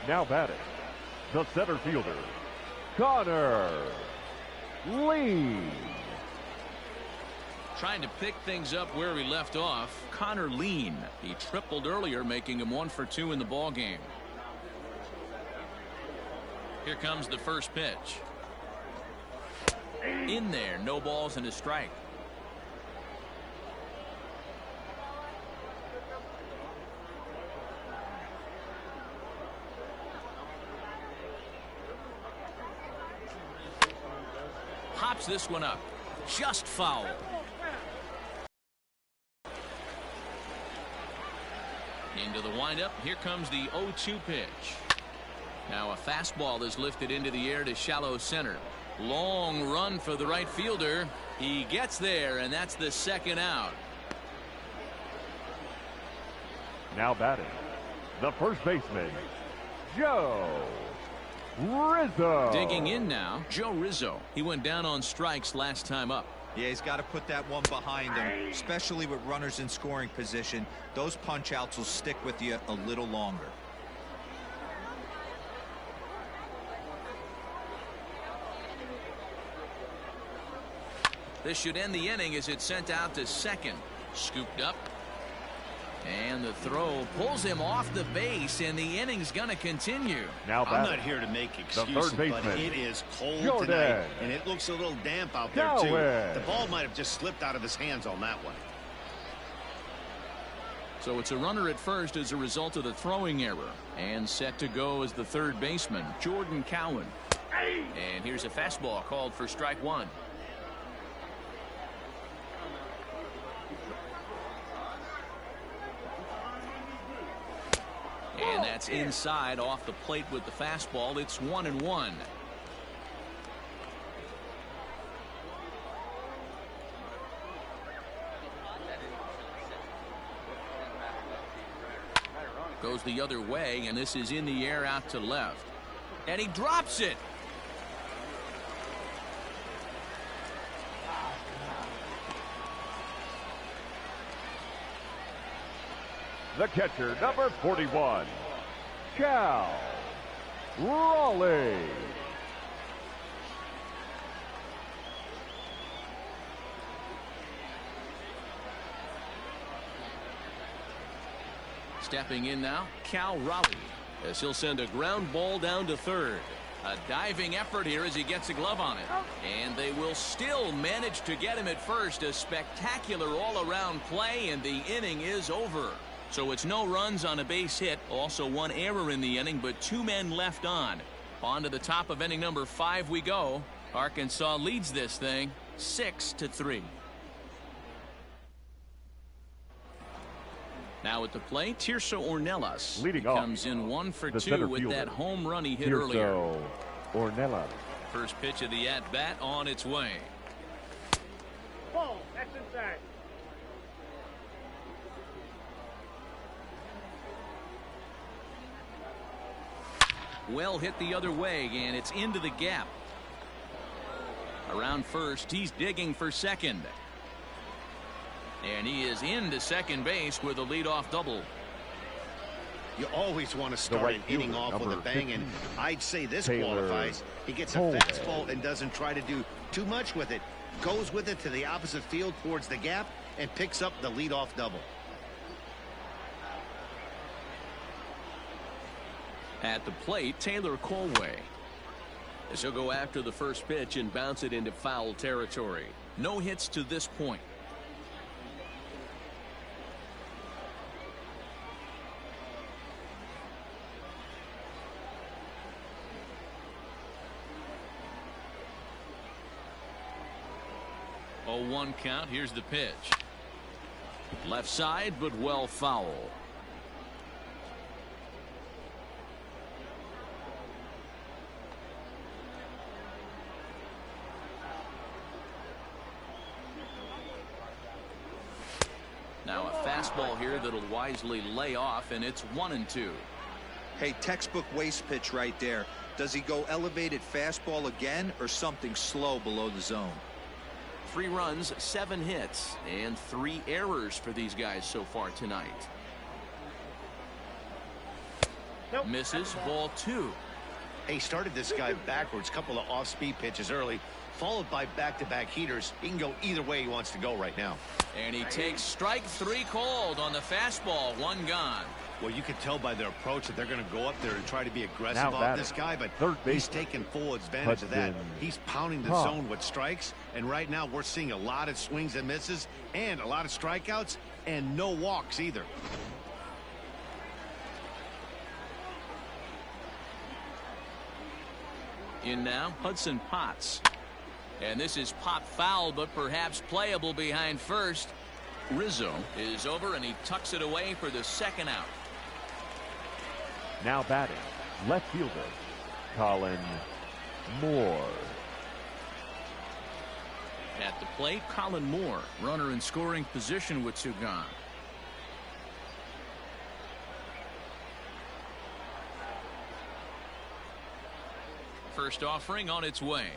Now batting, the center fielder, Connor Lee. Trying to pick things up where we left off. Connor Lean. He tripled earlier, making him 1 for 2 in the ball game. Here comes the first pitch. In there, no balls and a strike. Pops this one up. Just foul. Into the windup. Here comes the 0-2 pitch. Now a fastball is lifted into the air to shallow center. Long run for the right fielder. He gets there, and that's the second out. Now batting, the first baseman, Joe Rizzo. Digging in now, Joe Rizzo. He went down on strikes last time up. Yeah, he's got to put that one behind him, especially with runners in scoring position. Those punch outs will stick with you a little longer. This should end the inning as it's sent out to second. Scooped up. And the throw pulls him off the base, and the inning's going to continue. Now I'm not here to make excuses, but it is cold tonight, and it looks a little damp out there, too. The ball might have just slipped out of his hands on that one. So it's a runner at first as a result of the throwing error. And set to go as the third baseman, Jordan Cowan. And here's a fastball called for strike one. And that's inside off the plate with the fastball. It's 1-1. Goes the other way, and this is in the air out to left. And he drops it. The catcher, number 41, Cal Raleigh. Stepping in now, Cal Raleigh, as he'll send a ground ball down to third. A diving effort here as he gets a glove on it. And they will still manage to get him at first. A spectacular all-around play, and the inning is over. So it's no runs on a base hit. Also one error in the inning, but two men left on. On to the top of inning number 5 we go. Arkansas leads this thing 6-3. Now at the plate, Tirso Ornelas leading off. Comes in 1 for 2 with that home run he hit earlier. Ornelas. First pitch of the at-bat on its way. Ball, that's inside. Well hit the other way, and it's into the gap. Around first, he's digging for second. And he is into second base with a leadoff double. You always want to start an inning off with a bang, and I'd say this qualifies. He gets a fastball and doesn't try to do too much with it. Goes with it to the opposite field towards the gap and picks up the leadoff double. At the plate, Taylor Colway. As he'll go after the first pitch and bounce it into foul territory. No hits to this point. Oh, 1 count. Here's the pitch. Left side, but well foul. Now a fastball here that'll wisely lay off, and it's 1-2. Hey, textbook waste pitch right there. Does he go elevated fastball again or something slow below the zone? 3 runs, 7 hits, and 3 errors for these guys so far tonight. Nope. Misses, ball 2. He started this guy backwards, couple of off-speed pitches early, followed by back-to-back heaters. He can go either way he wants to go right now. And he takes strike 3 called on the fastball, 1 gone. Well, you can tell by their approach that they're going to go up there and try to be aggressive Now on this guy, but he's taking full advantage of that. He's pounding the zone with strikes, and right now we're seeing a lot of swings and misses and a lot of strikeouts and no walks either. In now, Hudson Potts. And this is pop foul, but perhaps playable behind first. Rizzo is over, and he tucks it away for the second out. Now batting, left fielder, Colin Moore. At the plate, Colin Moore, runner in scoring position with two gone. First offering on its way.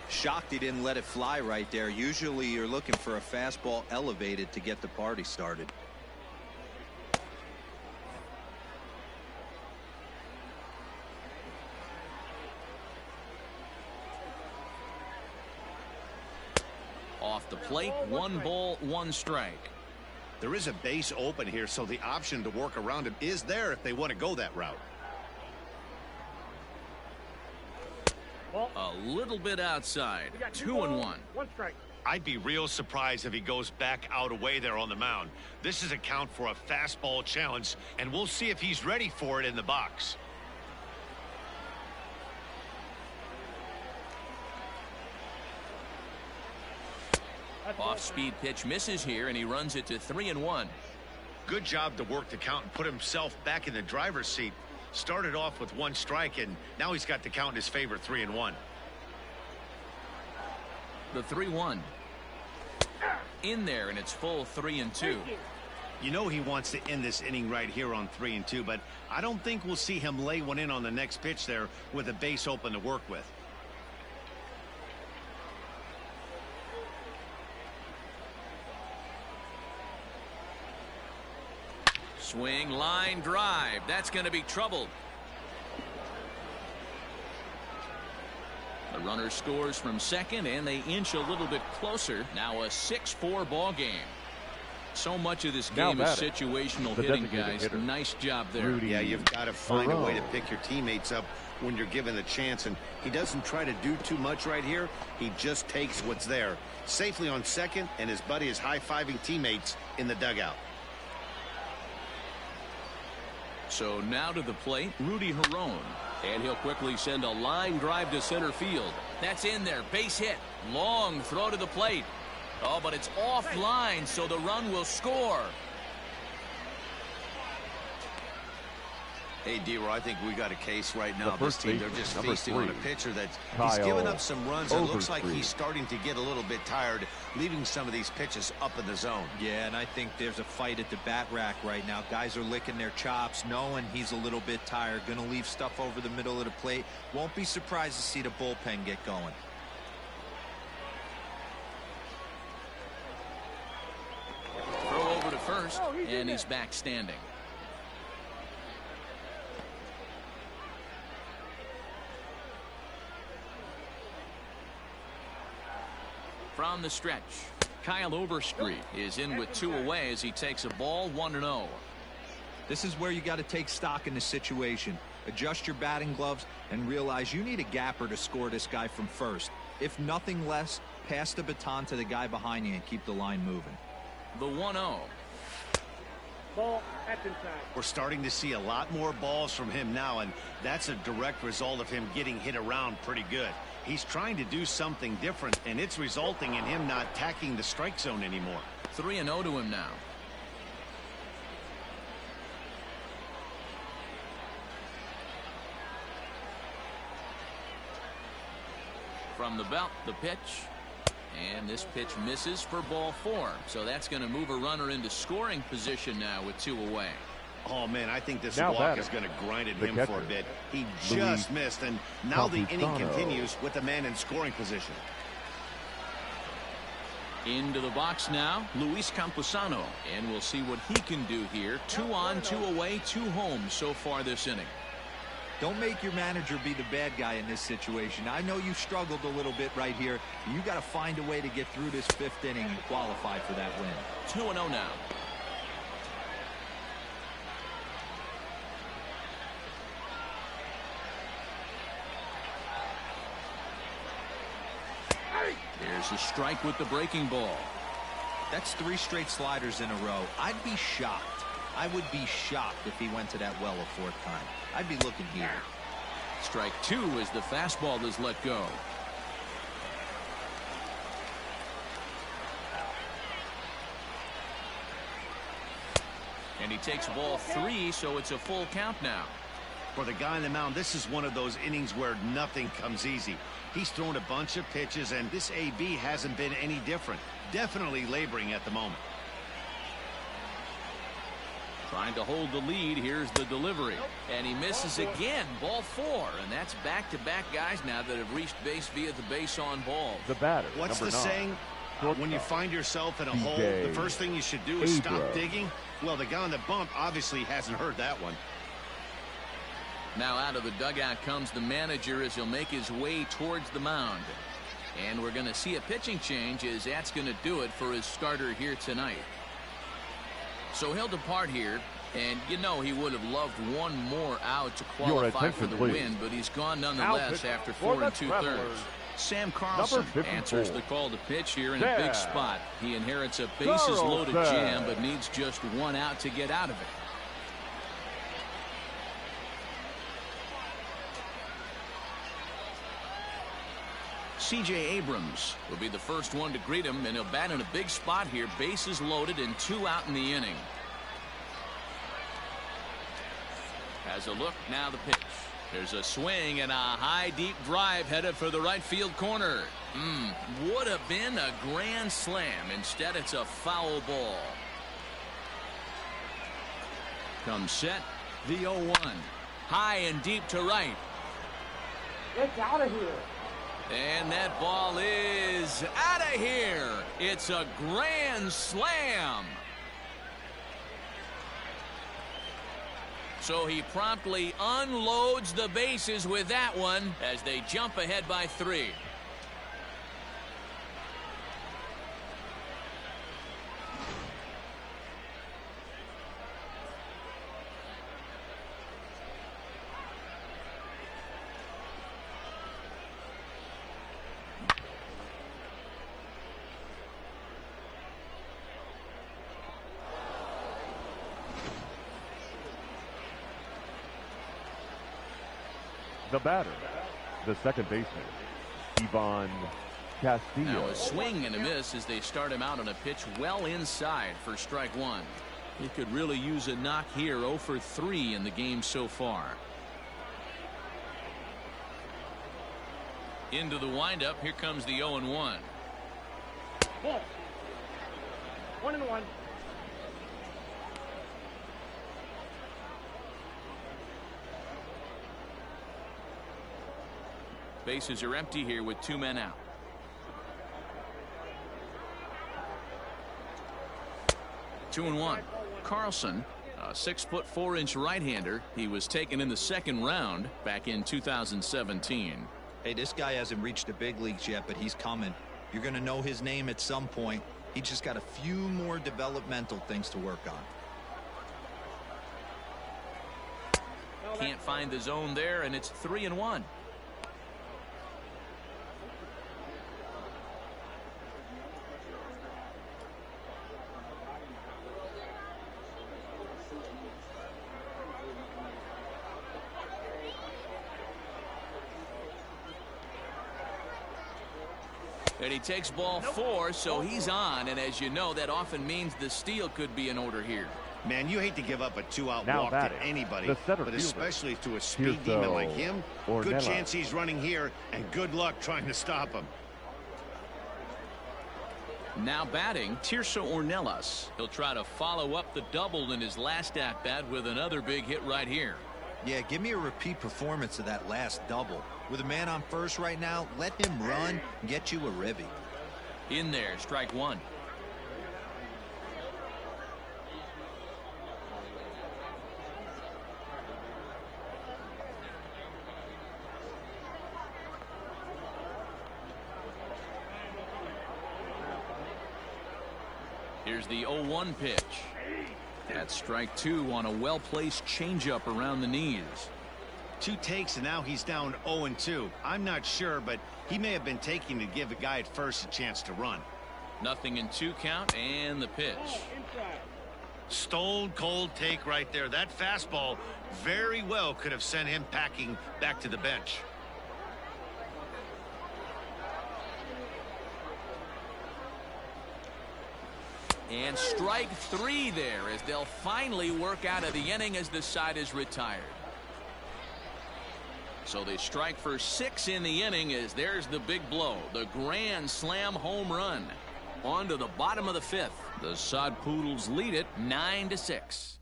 Shocked he didn't let it fly right there. Usually you're looking for a fastball elevated to get the party started. Off the plate, 1 ball, 1 strike. There is a base open here, so the option to work around him is there if they want to go that route. A little bit outside. 2-1. 1 strike. I'd be real surprised if he goes back out away there on the mound. This is a count for a fastball challenge, and we'll see if he's ready for it in the box. Off-speed pitch misses here, and he runs it to 3-1. Good job to work the count and put himself back in the driver's seat. Started off with 1 strike, and now he's got the count in his favor, 3-1. The 3-1. In there, and it's full 3-2. You know he wants to end this inning right here on 3-2, but I don't think we'll see him lay one in on the next pitch there with a base open to work with. Swing, line, drive. That's going to be trouble. The runner scores from second, and they inch a little bit closer. Now a 6-4 ball game. So much of this game is situational hitting, guys. Nice job there. Yeah, you've got to find a way to pick your teammates up when you're given the chance, and he doesn't try to do too much right here. He just takes what's there. Safely on second, and his buddy is high-fiving teammates in the dugout. So now to the plate, Rudy Herron. And he'll quickly send a line drive to center field. That's in there. Base hit. Long throw to the plate. Oh, but it's offline, so the run will score. Hey, D-Roy, I think we got a case right now. This team, they're just feasting on a pitcher that's he's given up some runs. It looks like he's starting to get a little bit tired, leaving some of these pitches up in the zone. Yeah, and I think there's a fight at the bat rack right now. Guys are licking their chops, knowing he's a little bit tired. Going to leave stuff over the middle of the plate. Won't be surprised to see the bullpen get going. Throw over to first, and he's back standing. From the stretch, Kyle Overstreet is in with 2 away as he takes a ball 1-0. This is where you got to take stock in the situation. Adjust your batting gloves and realize you need a gapper to score this guy from first. If nothing less, pass the baton to the guy behind you and keep the line moving. The 1-0. Ball, that's inside. We're starting to see a lot more balls from him now, and that's a direct result of him getting hit around pretty good. He's trying to do something different, and it's resulting in him not attacking the strike zone anymore. 3-0 to him now. From the belt, the pitch. And this pitch misses for ball 4. So that's going to move a runner into scoring position now with 2 away. Oh, man, I think this walk is going to grind at him for a bit. He just missed, and now the inning continues with the man in scoring position. Into the box now, Luis Camposano. And we'll see what he can do here. 2 on, 2 away, 2 home so far this inning. Don't make your manager be the bad guy in this situation. I know you struggled a little bit right here. You got to find a way to get through this 5th inning and qualify for that win. 2-0 now. There's a strike with the breaking ball. That's 3 straight sliders in a row. I'd be shocked. I would be shocked if he went to that well a 4th time. I'd be looking here. Strike 2 as the fastball is let go. And he takes ball 3, so it's a full count now. For the guy on the mound, this is one of those innings where nothing comes easy. He's thrown a bunch of pitches, and this AB hasn't been any different. Definitely laboring at the moment. Trying to hold the lead. Here's the delivery. And he misses again. Ball 4. And that's back-to-back guys now that have reached base via the base on ball. The batter, What's the number 9. saying? When you find yourself in a hole, the first thing you should do is stop digging. Well, the guy on the bump obviously hasn't heard that one. Now out of the dugout comes the manager as he'll make his way towards the mound. And we're going to see a pitching change as that's going to do it for his starter here tonight. So he'll depart here, and you know he would have loved one more out to qualify for the win, but he's gone nonetheless after 4 2/3. Sam Carlson answers the call to pitch here in a big spot. He inherits a bases-loaded jam, but needs just 1 out to get out of it. C.J. Abrams will be the first one to greet him, and he'll bat in a big spot here. Bases loaded and 2 out in the inning. Has a look, now the pitch. There's a swing and a high deep drive headed for the right field corner. Would have been a grand slam. Instead it's a foul ball. Comes set, the 0-1. High and deep to right. It's out of here. And that ball is out of here. It's a grand slam. So he promptly unloads the bases with that one as they jump ahead by 3. The batter, the second baseman, Ivan Castillo. Now a swing and a miss as they start him out on a pitch well inside for strike 1. He could really use a knock here. 0 for 3 in the game so far. Into the windup. Here comes the 0-1. Ball. 1-1. Bases are empty here with 2 men out. Two and 1. Carlson, a 6'4" right-hander. He was taken in the 2nd round back in 2017. Hey, this guy hasn't reached the big leagues yet, but he's coming. You're going to know his name at some point. He just got a few more developmental things to work on. Can't find the zone there, and it's 3-1. And he takes ball 4, so he's on. And as you know, that often means the steal could be in order here. Man, you hate to give up a 2-out Now walk batting, to anybody, the center but fielder, especially to a speed demon like him. Good Ornella. chance he's running here, and good luck trying to stop him. Now batting, Tirso Ornelas. He'll try to follow up the double in his last at-bat with another big hit right here. Yeah, give me a repeat performance of that last double. With a man on first right now, let him run and get you a ribby. In there, strike 1. Here's the 0-1 pitch. That's strike 2 on a well-placed changeup around the knees. 2 takes, and now he's down 0-2. I'm not sure, but he may have been taking to give a guy at first a chance to run. 0-2 count, and the pitch. Stone cold take right there. That fastball very well could have sent him packing back to the bench. And strike 3 there as they'll finally work out of the inning as the side is retired. So they strike for 6 in the inning as there's the big blow, the grand slam home run. On to the bottom of the 5th. The Sod Poodles lead it 9-6.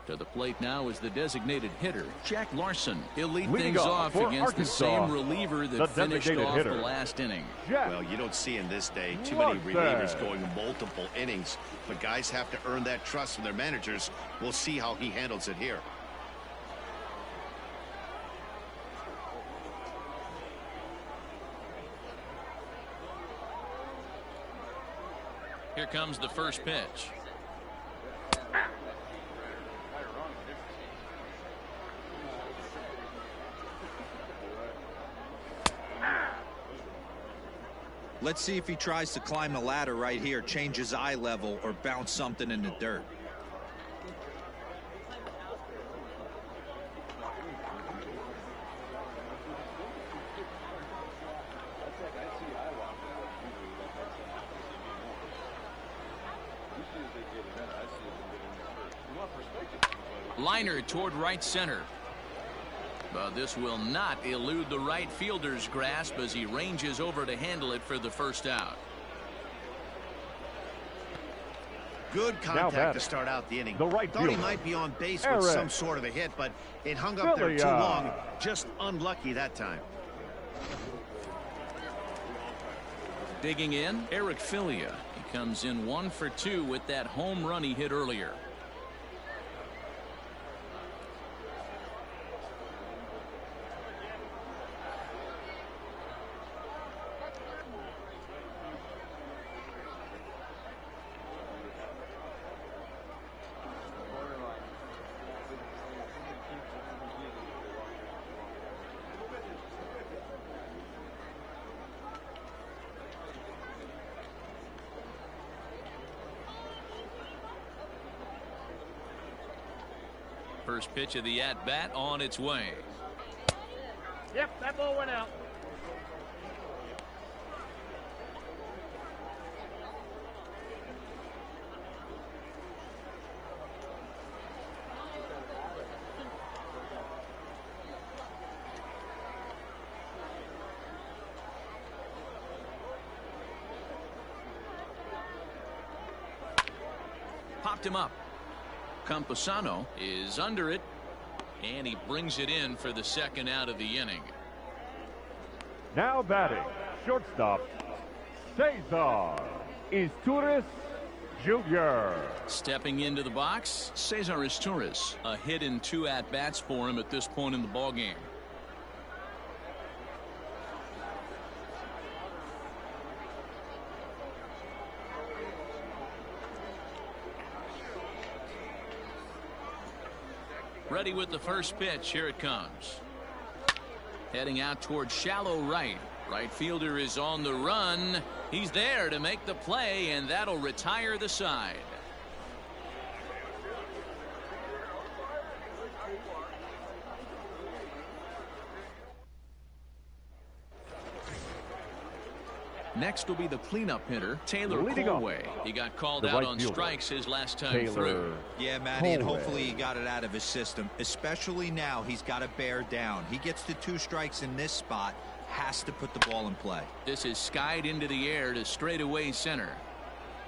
To the plate now is the designated hitter, Jack Larson. He'll lead things off against the same reliever that finished off the last inning. Well, you don't see in this day too many relievers going multiple innings, but guys have to earn that trust from their managers. We'll see how he handles it here. Here comes the first pitch. Let's see if he tries to climb the ladder right here, change his eye level, or bounce something in the dirt. Liner toward right center. But this will not elude the right fielder's grasp as he ranges over to handle it for the first out. Good contact to start out the inning. Thought he might be on base with some sort of a hit, but it hung up there too long. Just unlucky that time. Digging in, Eric Filia. He comes in 1 for 2 with that home run he hit earlier. First pitch of the at-bat on its way. Yep, that ball went out. Popped him up. Camposano is under it, and he brings it in for the second out of the inning. Now batting, shortstop, Cesar Izturis Jr. Stepping into the box, Cesar Izturis. A hit in 2 at-bats for him at this point in the ballgame. Ready with the first pitch. Here it comes. Heading out towards shallow right. Right fielder is on the run. He's there to make the play, and that'll retire the side. Next will be the cleanup hitter, Taylor Colway. He got called out on strikes his last time through. Yeah, Matty, and hopefully he got it out of his system. Especially now, he's got to bear down. He gets to 2 strikes in this spot, has to put the ball in play. This is skied into the air to straightaway center.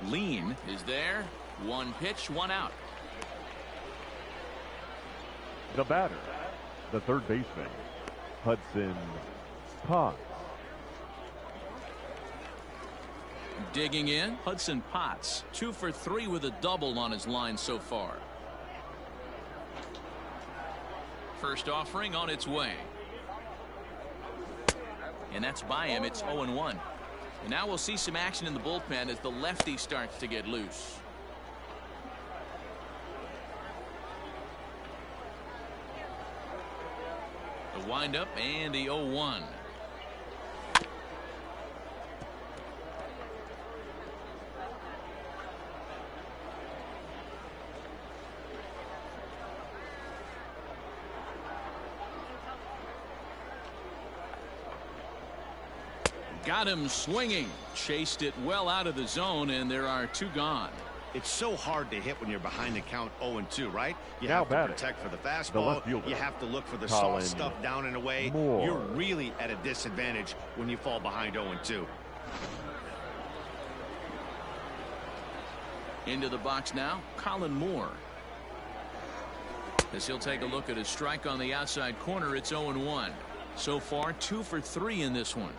Lean is there. 1 pitch, 1 out. The batter, the third baseman, Hudson Potts. Digging in, Hudson Potts, 2 for 3 with a double on his line so far. First offering on its way. And that's by him. It's 0-1. And now we'll see some action in the bullpen as the lefty starts to get loose. The windup and the 0-1. Got him swinging. Chased it well out of the zone, and there are 2 gone. It's so hard to hit when you're behind the count 0-2, right? You Now have to batting, protect for the the fastball. left fielder, You have to look for the Colin soft stuff down and away. Moore. You're really at a disadvantage when you fall behind 0-2. Into the box now, Colin Moore. As he'll take a look at his strike on the outside corner, it's 0-1. So far, 2 for 3 in this one.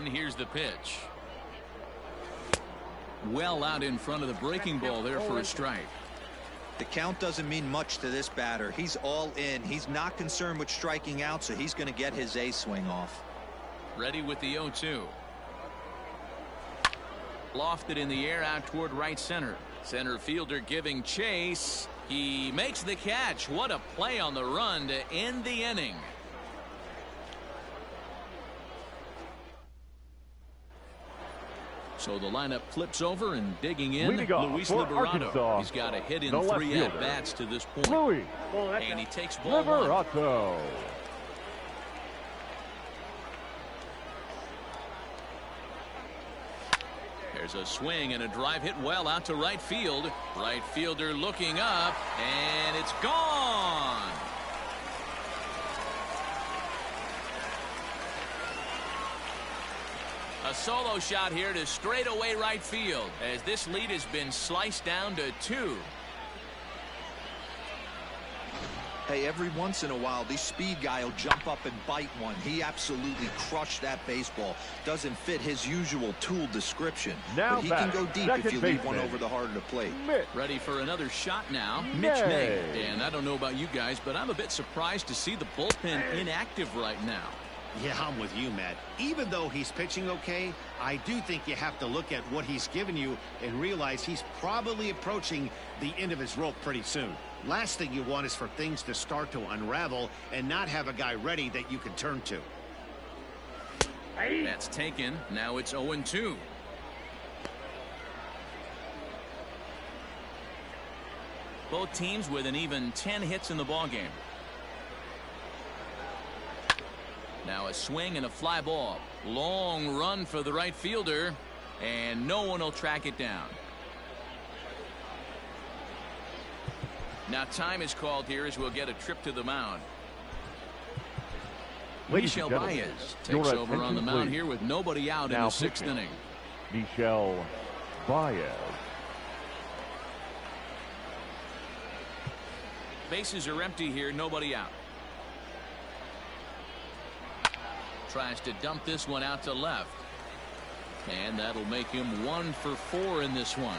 Here's the pitch. Well out in front of the breaking ball there for a strike. The count doesn't mean much to this batter. He's all in. He's not concerned with striking out, so he's going to get his A swing off. Ready with the 0-2. Lofted in the air out toward right center. Center fielder giving chase. He makes the catch. What a play on the run to end the inning. So the lineup flips over, and digging in, Luis Liberato. He's got a hit in 3 at-bats to this point. Luis And he takes ball 1. Liberato. There's a swing and a drive hit well out to right field. Right fielder looking up, and it's gone. A solo shot here to straightaway right field, as this lead has been sliced down to 2. Hey, every once in a while, this speed guy will jump up and bite one. He absolutely crushed that baseball. Doesn't fit his usual tool description. Now but he can go deep if you leave one over the heart of the plate. Ready for another shot now. Mitch May. And I don't know about you guys, but I'm a bit surprised to see the bullpen inactive right now. Yeah, I'm with you, Matt. Even though he's pitching okay, I do think you have to look at what he's given you and realize he's probably approaching the end of his rope pretty soon. Last thing you want is for things to start to unravel and not have a guy ready that you can turn to. That's taken. Now it's 0-2. Both teams with an even 10 hits in the ballgame. Now a swing and a fly ball. Long run for the right fielder, and no one will track it down. Now time is called here as we'll get a trip to the mound. Michel Baez takes over on the mound here with nobody out in the 6th inning. Michel Baez. Bases are empty here, nobody out. Tries to dump this one out to left. And that'll make him 1 for 4 in this one.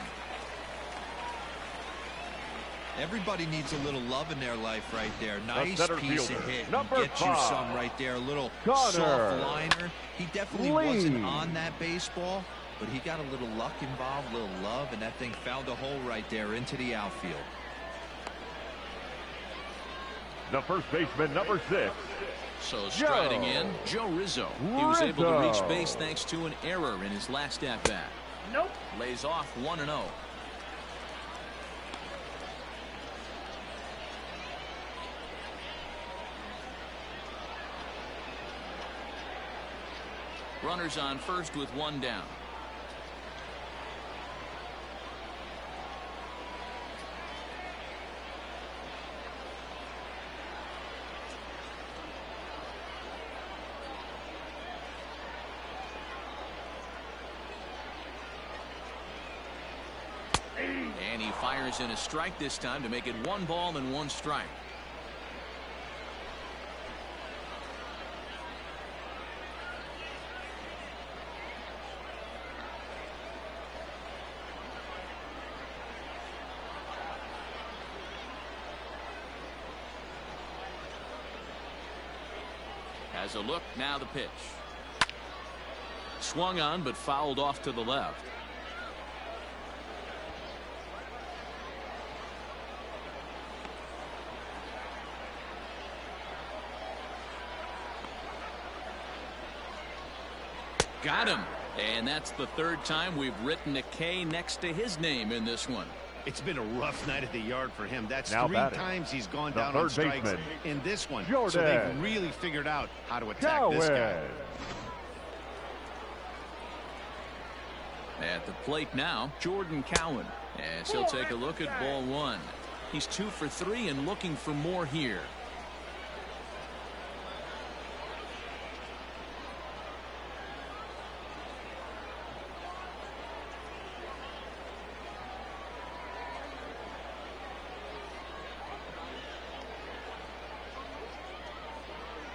Everybody needs a little love in their life right there. Nice piece of hit. Number Get you some right there. A little soft liner. He definitely wasn't on that baseball, but he got a little luck involved, a little love, and that thing found a hole right there into the outfield. The first baseman, number 6. So striding in, Joe Rizzo. He was able to reach base thanks to an error in his last at-bat. Nope. Lays off 1-0. Runners on first with 1 down. And he fires in a strike this time to make it 1 ball and 1 strike. Has a look, now the pitch. Swung on but fouled off to the left. Got him. And that's the third time we've written a K next to his name in this one. It's been a rough night at the yard for him. That's Now 3 batting, times he's gone the down on third strikes baseman, in this one. Jordan So they've really figured out how to attack this guy. At the plate now, Jordan Cowan. As he'll take a look at ball 1. He's 2 for 3 and looking for more here.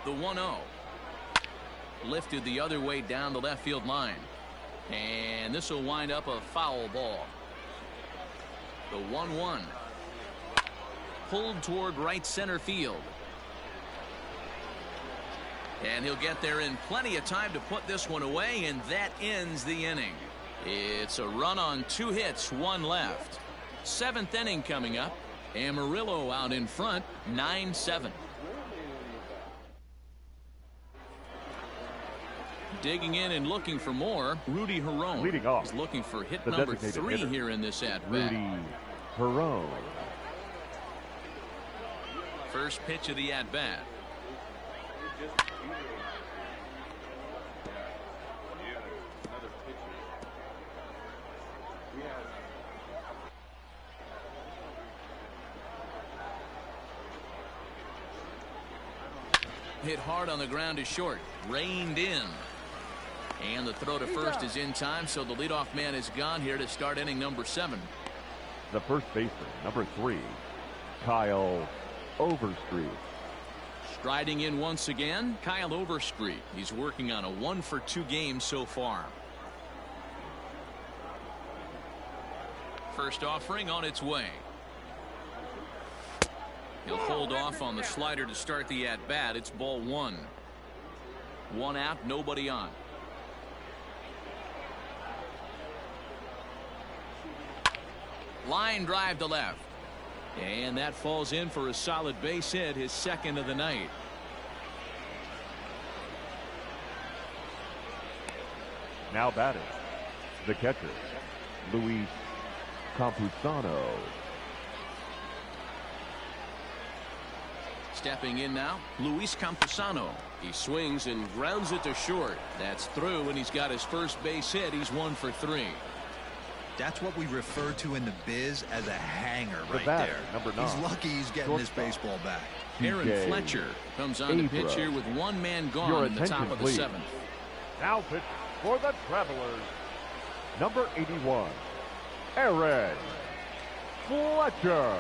The 1-0. Lifted the other way down the left field line. And this will wind up a foul ball. The 1-1. Pulled toward right center field. And he'll get there in plenty of time to put this one away, and that ends the inning. It's a run on 2 hits, 1 left. 7th inning coming up. Amarillo out in front, 9-7. Digging in and looking for more, Rudy Herron. Leading off, he's looking for hit the number designated 3 hitter, here in this at-bat. Rudy Herron. First pitch of the at-bat. Hit hard on the ground to short. Reined in. And the throw to first is in time, so the leadoff man is gone here to start inning number 7. The first baseman, number 3, Kyle Overstreet. Striding in once again, Kyle Overstreet. He's working on a 1-for-2 game so far. First offering on its way. He'll hold off on the slider to start the at-bat. It's ball 1. 1 out, nobody on. Line drive to left. And that falls in for a solid base hit, his 2nd of the night. Now batting, the catcher, Luis Campusano. Stepping in now, Luis Campusano. He swings and grounds it to short. That's through, and he's got his first base hit. He's 1 for 3. That's what we refer to in the biz as a hanger right batter, there. number 9. He's lucky he's getting his baseball back. Aaron Fletcher comes on to pitch here with 1 man gone in the top of the 7th. Now pitch for the Travelers, number 81, Aaron Fletcher.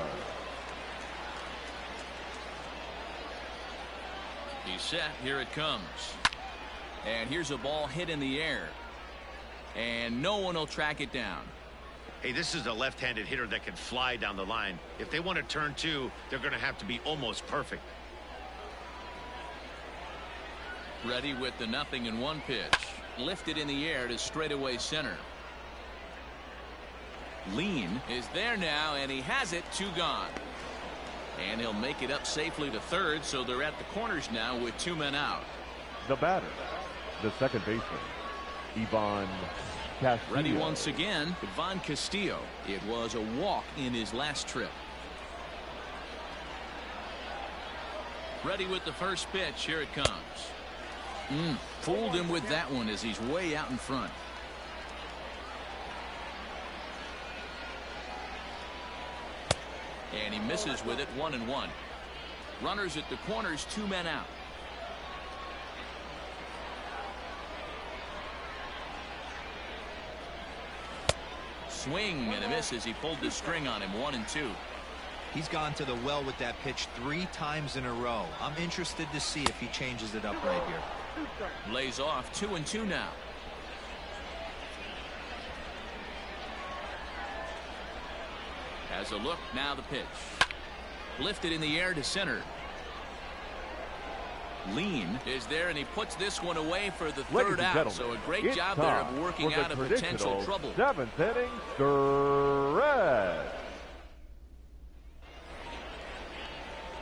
He's set. Here it comes. And here's a ball hit in the air. And no one will track it down. Hey, this is a left-handed hitter that can fly down the line. If they want to turn 2, they're going to have to be almost perfect. Ready with the 0-1 pitch. Lifted in the air to straightaway center. Lean is there now, and he has it. 2 gone. And he'll make it up safely to third, so they're at the corners now with 2 men out. The batter, the second baseman, Ivan Castillo. Ready once again, Ivan Castillo. It was a walk in his last trip. Ready with the first pitch. Here it comes. Fooled him with that one as he's way out in front. And he misses with it. 1-1. Runners at the corners, 2 men out. Swing and a miss as he pulled the string on him. 1-2. He's gone to the well with that pitch 3 times in a row. I'm interested to see if he changes it up right here. Lays off. 2-2 now. Has a look. Now the pitch. Lifted in the air to center. Lean is there, and he puts this one away for the third out. So a great job there of working out a potential trouble. 7th inning stretch.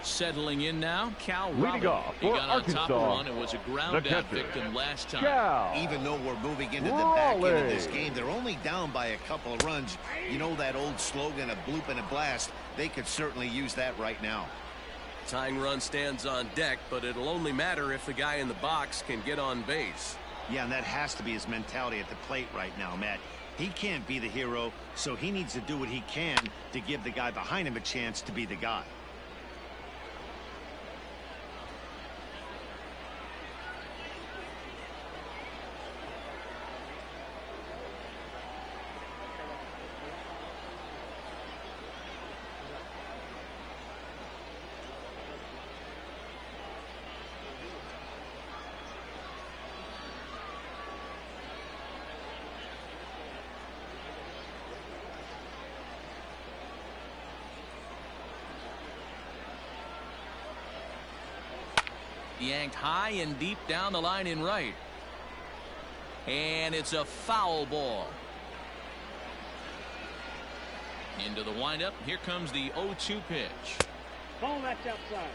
Settling in now, Cal Leading Robin. off He for got on top of Arkansas, one and was a ground the out catcher, victim last time. Cal. Even though we're moving into the back end of this game, they're only down by a couple of runs. You know that old slogan, a bloop and a blast? They could certainly use that right now. Tying run stands on deck, but it'll only matter if the guy in the box can get on base. Yeah, and that has to be his mentality at the plate right now, Matt. He can't be the hero, so he needs to do what he can to give the guy behind him a chance to be the guy. Yanked high and deep down the line in right. And it's a foul ball. Into the windup. Here comes the 0-2 pitch. Ball that's outside.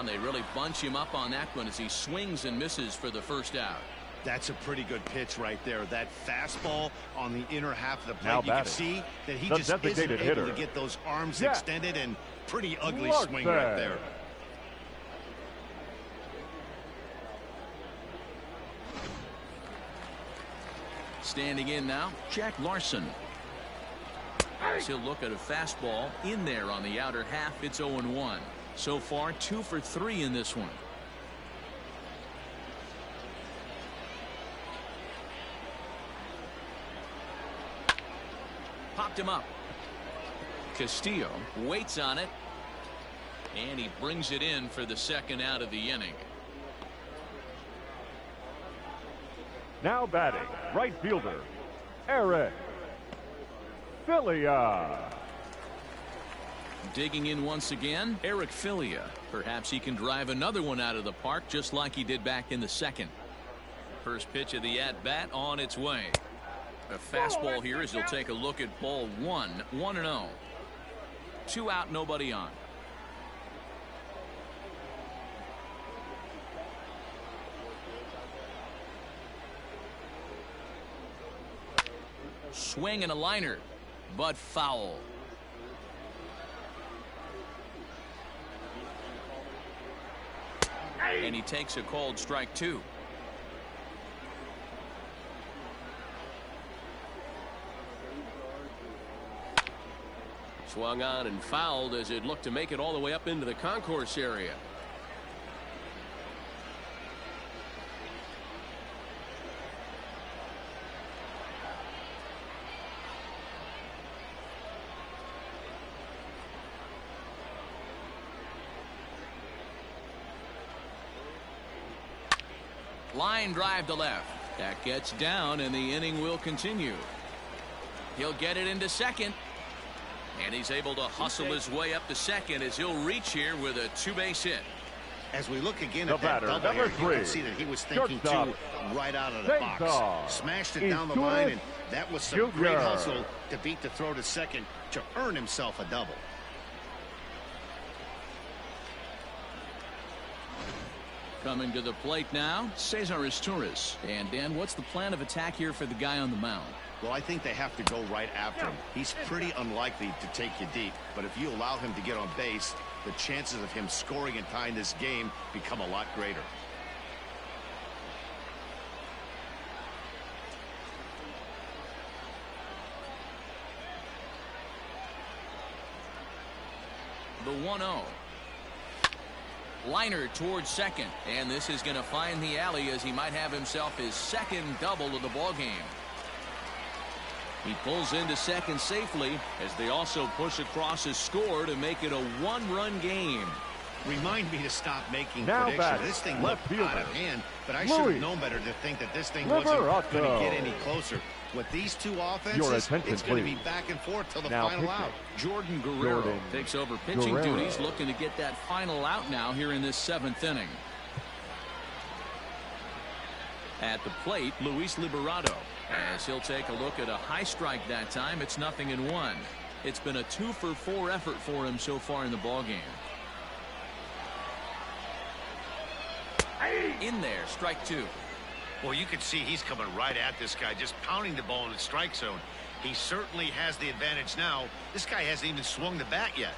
They really bunch him up on that one as he swings and misses for the first out. That's a pretty good pitch right there. That fastball on the inner half of the plate. Now You can batting, see that he the just isn't designated able to hitter, get those arms Jack extended, and pretty ugly Larson. swing right there. Standing in now, Jack Larson. As he'll look at a fastball in there on the outer half. It's 0-1. So far 2 for 3 in this one. Popped him up. Castillo waits on it, and he brings it in for the second out of the inning. Now batting, right fielder, Eric Filia. Digging in once again, Eric Filia. Perhaps he can drive another one out of the park just like he did back in the second. First pitch of the at-bat on its way. A fastball here as he'll take a look at ball 1. 1-0. 2 out, nobody on. Swing and a liner, but foul. And he takes a called strike 2. Swung on and fouled as it looked to make it all the way up into the concourse area. Line drive to left. That gets down, and the inning will continue. He'll get it into second. And he's able to hustle his way up to second as he'll reach here with a 2-base hit. As we look again The at that batter, double number here, you 3, can see that he was thinking shortstop, too right out of the box. Cesar Smashed it down the Izturis line, and that was some Jr. great hustle to beat the throw to second to earn himself a double. Coming to the plate now, Cesar Izturis. And Dan, what's the plan of attack here for the guy on the mound? Well, I think they have to go right after him. He's pretty unlikely to take you deep, but if you allow him to get on base, the chances of him scoring and tying this game become a lot greater. The 1-0. Liner towards second, and this is going to find the alley as he might have himself his second double of the ball game. He pulls into second safely as they also push across his score to make it a 1-run game. Remind me to stop making Now predictions. back, This thing left looked out fielder, of hand, but I Louis should have known better to think that this thing wasn't Liberato. going to get any closer. With these two Your offenses, attention, it's going to be please. back and forth till the Now final pitching. out. Jordan Guerrero Jordan takes over pitching Guerrero. duties, looking to get that final out now here in this 7th inning. At the plate, Luis Liberato. As he'll take a look at a high strike that time. It's 0-1. It's been a 2-for-4 effort for him so far in the ballgame. In there, strike 2. Well, you can see he's coming right at this guy, just pounding the ball in the strike zone. He certainly has the advantage now. This guy hasn't even swung the bat yet.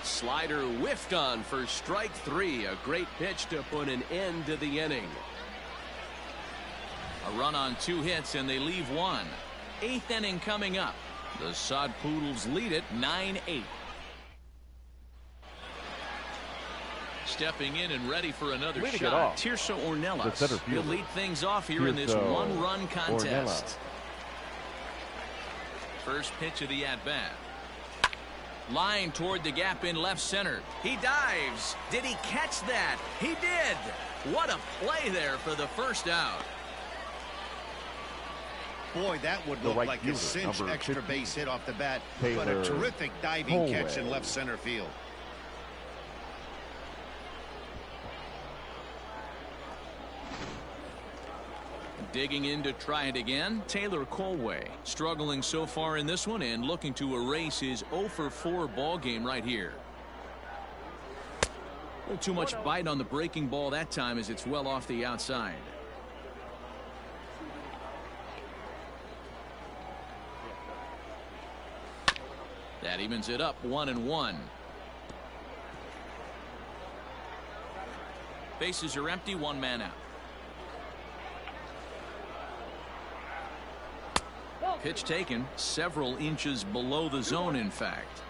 Slider whiffed on for strike 3. A great pitch to put an end to the inning. A run on 2 hits and they leave 1. 8th inning coming up. The Sod Poodles lead it 9-8. Stepping in and ready for another Leading shot, Tirso Ornelas. He'll lead things off here in this one-run contest. First pitch of the at-bat. Line toward the gap in left center. He dives. Did he catch that? He did. What a play there for the first out. Boy, that would look like a cinch extra base hit off the bat, but a terrific diving catch in left center field. Digging in to try it again, Taylor Colway. Struggling so far in this one and looking to erase his 0-for-4 ball game right here. A little too much bite on the breaking ball that time as it's well off the outside. That evens it up 1-1. Bases are empty, 1 man out. Pitch taken several inches below the zone, in fact.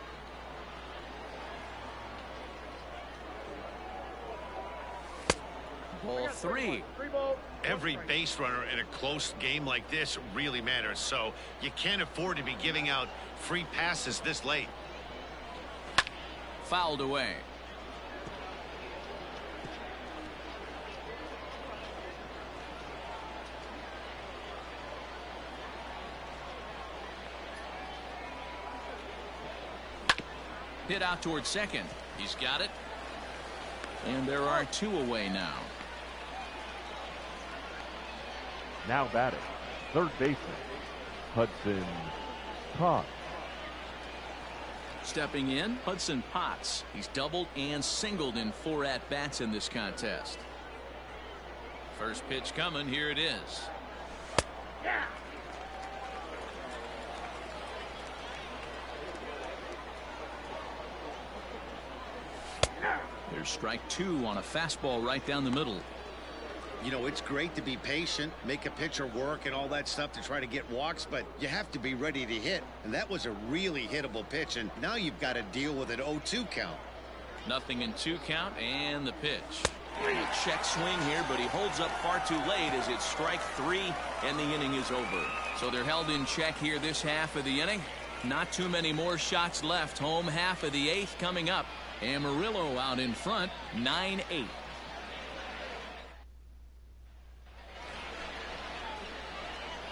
Ball 3. Every base runner in a close game like this really matters, so you can't afford to be giving out free passes this late. Fouled away. Hit out towards second. He's got it. And there are 2 away now. Now batting, third baseman, Hudson Potts. Stepping in, Hudson Potts. He's doubled and singled in 4 at-bats in this contest. First pitch coming. Here it is. There's strike 2 on a fastball right down the middle. You know, it's great to be patient, make a pitcher work and all that stuff to try to get walks, but you have to be ready to hit. And that was a really hittable pitch, and now you've got to deal with an 0-2 count. 0-2 count, and the pitch. A check swing here, but he holds up far too late as it's strike 3 and the inning is over. So they're held in check here this half of the inning. Not too many more shots left. Home half of the 8th coming up. Amarillo out in front, 9-8.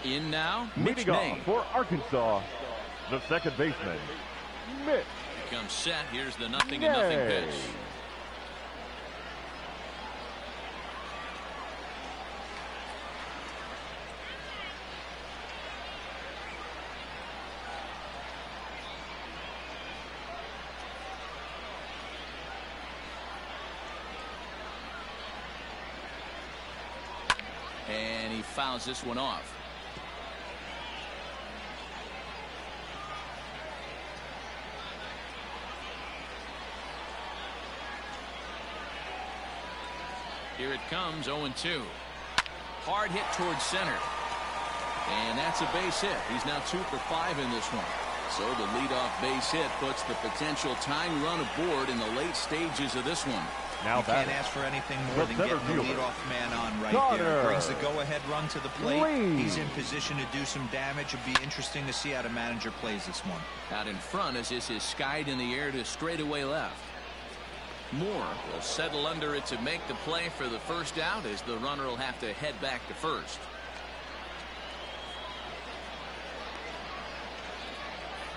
In now, Mitch Leading Name. off for Arkansas, the second baseman, Mitch. Comes set. Here's the 0-0 pitch. And he fouls this one off. Here it comes, 0-2. Hard hit towards center. And that's a base hit. He's now 2 for 5 in this one. So the leadoff base hit puts the potential tying run aboard in the late stages of this one. Now you can't ask for anything more than getting the leadoff man on right there. Brings the go-ahead run to the plate. He's in position to do some damage. It'll be interesting to see how the manager plays this one. Out in front as this is skied in the air to straightaway left. Moore will settle under it to make the play for the first out as the runner will have to head back to first.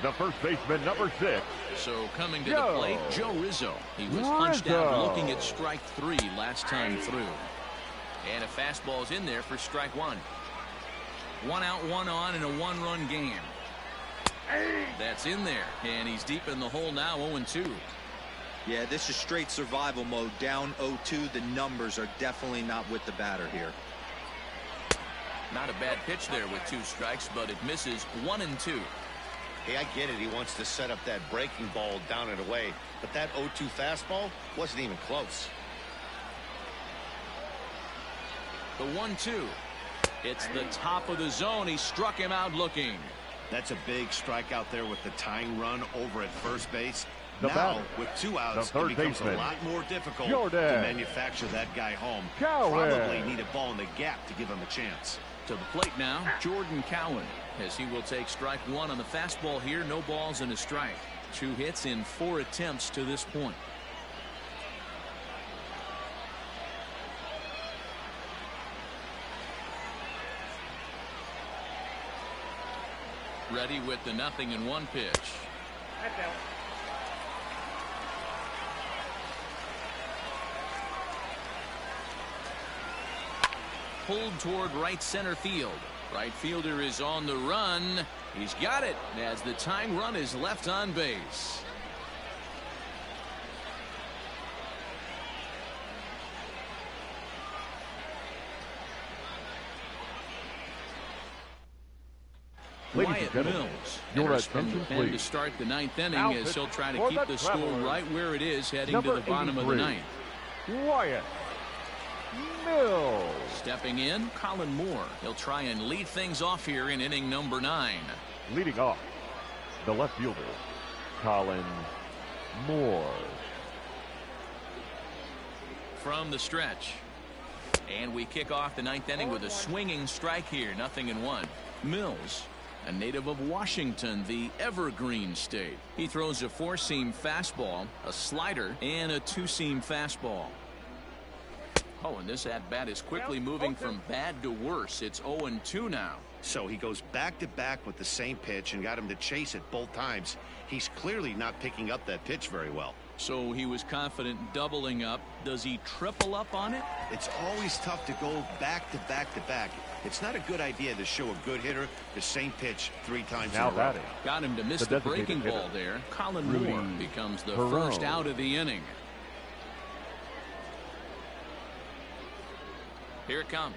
The first baseman, number 6, So coming to the plate, Joe Rizzo. He was punched out looking at strike 3 last time through. And a fastball's in there for strike 1. 1 out, 1 on in a 1-run game. That's in there, and he's deep in the hole now, 0-2. Yeah, this is straight survival mode. Down 0-2. The numbers are definitely not with the batter here. Not a bad pitch there with 2 strikes, but it misses 1-2. Hey, I get it. He wants to set up that breaking ball down and away, but that 0-2 fastball wasn't even close. The 1-2. It's the top of the zone. He struck him out looking. That's a big strikeout there with the tying run over at first base. The now, batter, with 2 outs, the it third becomes baseman, a lot more difficult Jordan to manufacture that guy home. Cowan. Probably need a ball in the gap to give him a chance. To the plate now, Jordan Cowan, as he will take strike 1 on the fastball here. No balls and a strike. 2 hits in 4 attempts to this point. Ready with the 0-1 pitch. That's out. Pulled toward right center field. Right fielder is on the run. He's got it as the tying run is left on base. Ladies and Wyatt gentlemen, Mills your enters from the attention, pen to please. start the 9th inning Now as he'll try to for keep the the score Travelers, right where it is heading number to the bottom of the 83, 9th. Wyatt Mills. Stepping in, Colin Moore. He'll try and lead things off here in inning number 9. Leading off, the left fielder, Colin Moore. From the stretch. And we kick off the 9th inning with a swinging strike here. 0-1. Mills, a native of Washington, the Evergreen State. He throws a 4-seam fastball, a slider, and a 2-seam fastball. Oh, and this at-bat is quickly moving from bad to worse. It's 0-2 now. So he goes back-to-back with the same pitch and got him to chase it both times. He's clearly not picking up that pitch very well. So he was confident doubling up. Does he triple up on it? It's always tough to go back-to-back-to-back. It's not a good idea to show a good hitter the same pitch 3 times Now in a row. batting, Got him to miss the the designated breaking hitter, ball there. Colin Rudy Moore becomes the Perot. first out of the inning. Here it comes.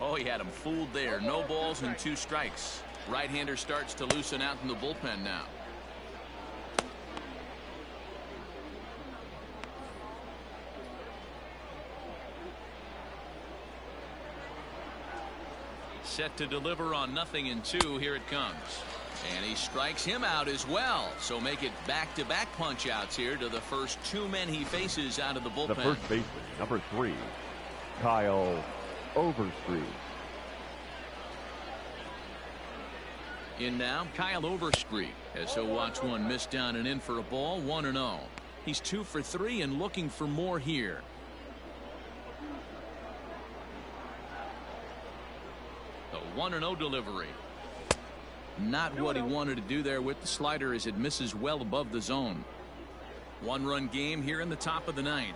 Oh, he had him fooled there. No balls and 2 strikes. Right-hander starts to loosen out in the bullpen now. Set to deliver on 0-2. Here it comes. And he strikes him out as well. So make it back-to-back punch-outs here to the first 2 men he faces out of the bullpen. the first baseman, number 3, Kyle Overstreet. In now, Kyle Overstreet, as he'll watch one miss down and in for a ball. 1-0. He's 2 for 3 and looking for more here. The 1-0 delivery. Not what he wanted to do there with the slider as it misses well above the zone. 1-run game here in the top of the 9th.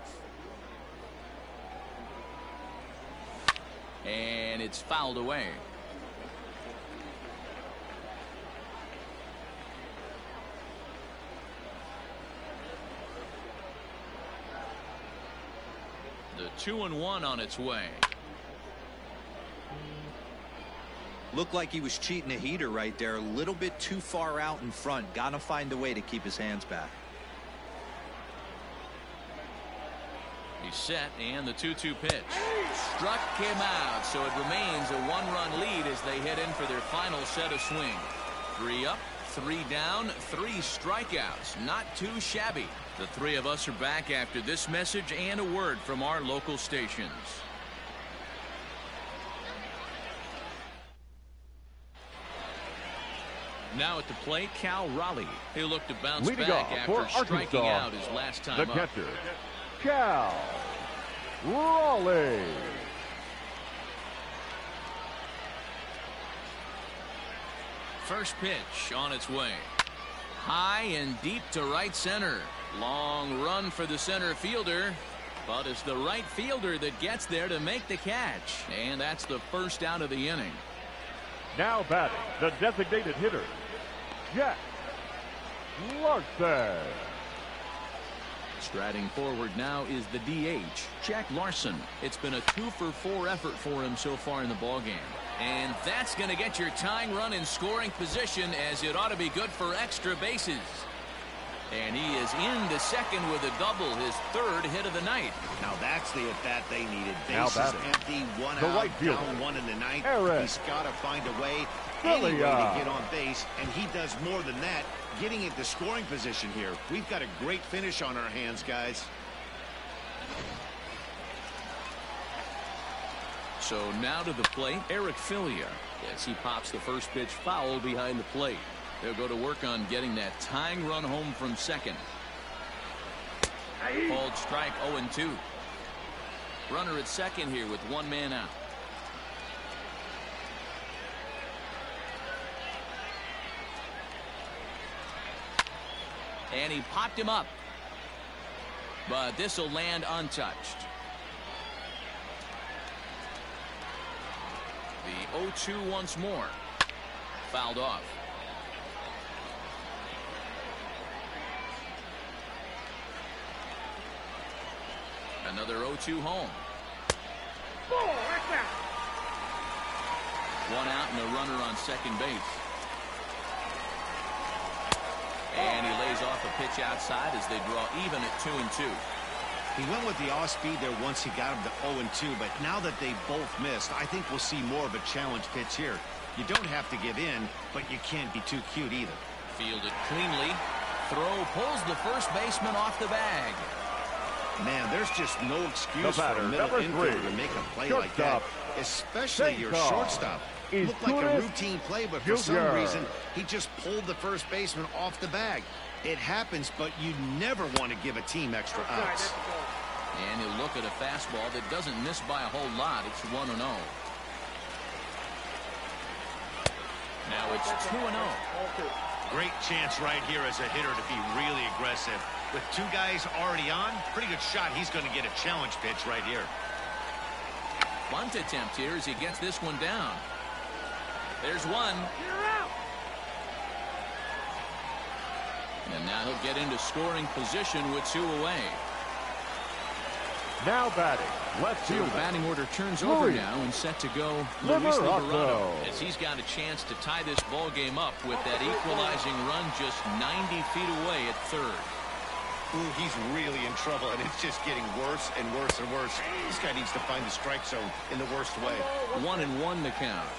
And it's fouled away. The 2-1 on its way. Looked like he was cheating a heater right there. A little bit too far out in front. Gotta find a way to keep his hands back. He's set, and the 2-2 pitch. Struck him out, so it remains a 1-run lead as they head in for their final set of swing. 3 up, 3 down, 3 strikeouts. Not too shabby. The 3 of us are back after this message and a word from our local stations. Now at the plate, Cal Raleigh. He'll look to bounce Leading back off after for striking Arkansas, out his last time the up. catcher, Cal Raleigh. First pitch on its way. High and deep to right center. Long run for the center fielder, but it's the right fielder that gets there to make the catch. And that's the first out of the inning. Now batting, the designated hitter, Jack Larson. Striding forward now is the DH, Jack Larson. It's been a 2-for-4 effort for him so far in the ballgame. And that's going to get your tying run in scoring position, as it ought to be good for extra bases. And he is into second with a double, his third hit of the night. Now that's the at-bat they needed. Now Bases batting, empty, one the out, right fielder, down one in the ninth. Eric He's got to find a way, any way to get on base, and he does more than that, getting into scoring position here. We've got a great finish on our hands, guys. So now to the plate, Eric Filia, as he pops the first pitch foul behind the plate. They'll go to work on getting that tying run home from second. Called strike 0-2. Runner at second here with one man out. And he popped him up, but this will land untouched. The 0-2 once more. Fouled off. Another 0-2 home. One out and a runner on second base. And he lays off a pitch outside as they draw even at 2-2. He went with the off-speed there once he got him to 0-2, but now that they both missed, I think we'll see more of a challenge pitch here. You don't have to give in, but you can't be too cute either. Fielded cleanly. Throw pulls the first baseman off the bag. Man, there's just no excuse for a middle infielder to make a play like that, especially your shortstop. It looked like a routine play, but for some reason, he just pulled the first baseman off the bag. It happens, but you never want to give a team extra outs. And he'll look at a fastball that doesn't miss by a whole lot. It's 1-0. Now it's 2-0. Great chance right here as a hitter to be really aggressive. With two guys already on, pretty good shot. He's going to get a challenge pitch right here. Bunt attempt here as he gets this one down. There's one. And now he'll get into scoring position with two away. Now batting, left field. fielder. Batting order turns over now and set to go Luis Liberato, as he's got a chance to tie this ball game up with that equalizing run just 90 feet away at third. Ooh, he's really in trouble, and it's just getting worse and worse and worse. This guy needs to find the strike zone in the worst way. 1-1 the count.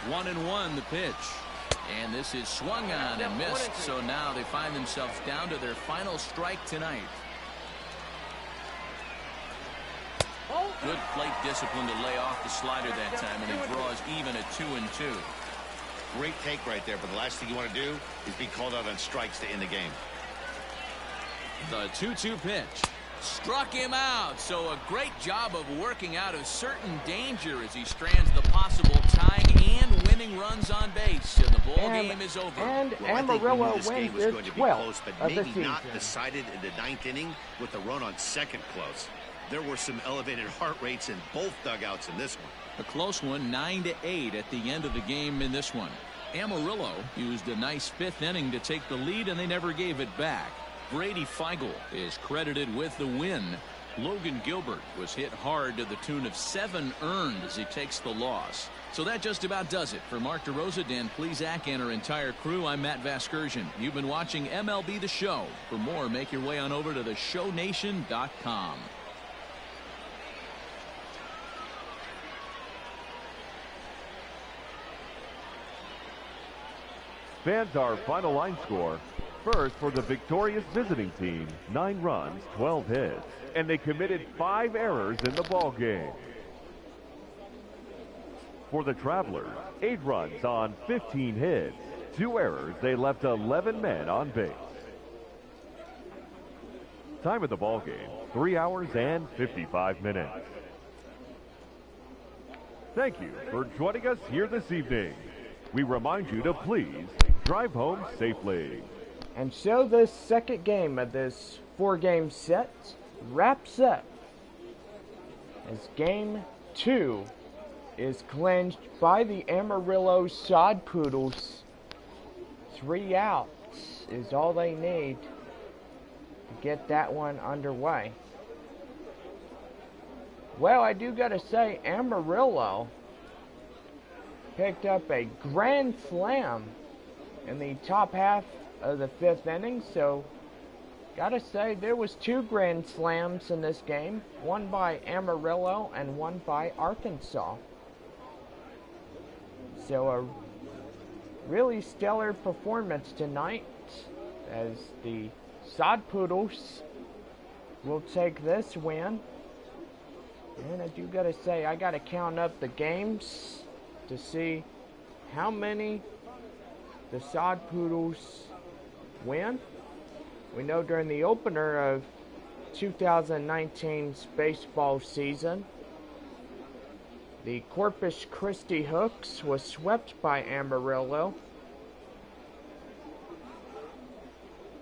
1-1 the pitch. And this is swung on and missed, so now they find themselves down to their final strike tonight. Good plate discipline to lay off the slider that time, and he draws even at 2-2. Great take right there, but the last thing you want to do is be called out on strikes to end the game. The 2-2 pitch. Struck him out, so a great job of working out a certain danger as he strands the possible tying and winning runs on base, and the ball game is over. And Well, Amarillo this game wins was its going to be 12th close, but of the maybe season. not decided in the ninth inning with a run on second close. There were some elevated heart rates in both dugouts in this one. A close one, 9-8 at the end of the game in this one. Amarillo used a nice fifth inning to take the lead, and they never gave it back. Brady Feigl is credited with the win. Logan Gilbert was hit hard to the tune of 7 earned as he takes the loss. So that just about does it. For Mark DeRosa, Dan Plesac, and our entire crew, I'm Matt Vasgersian. You've been watching MLB The Show. For more, make your way on over to theshownation.com. Fans, our final line score. First, for the victorious visiting team, 9 runs, 12 hits, and they committed 5 errors in the ball game. For the Travelers, 8 runs on 15 hits. 2 errors, they left 11 men on base. Time of the ball game, 3 hours and 55 minutes. Thank you for joining us here this evening. We remind you to please drive home safely. And so this second game of this 4-game set wraps up as Game 2 is clinched by the Amarillo Sod Poodles. 3 outs is all they need to get that one underway. Well, I do gotta say, Amarillo picked up a grand slam in the top half of the 5th inning, so gotta say there was 2 grand slams in this game, one by Amarillo and one by Arkansas. So a really stellar performance tonight as the Sod Poodles will take this win. And I do gotta say, I gotta count up the games to see how many the Sod Poodles win. We know during the opener of 2019's baseball season, the Corpus Christi Hooks was swept by Amarillo.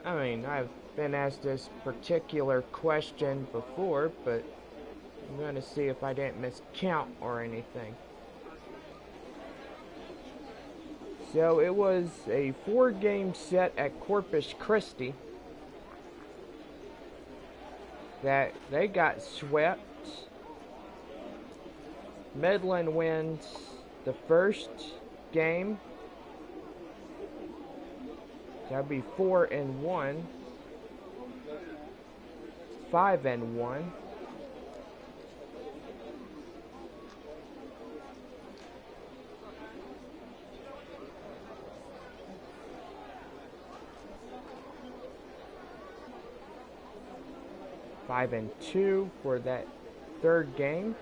I mean, I've been asked this particular question before, but I'm going to see if I didn't miscount or anything. So it was a 4-game set at Corpus Christi that they got swept. Midland wins the first game. That'd be 4-1. 5-1. Five and 2 for that third game.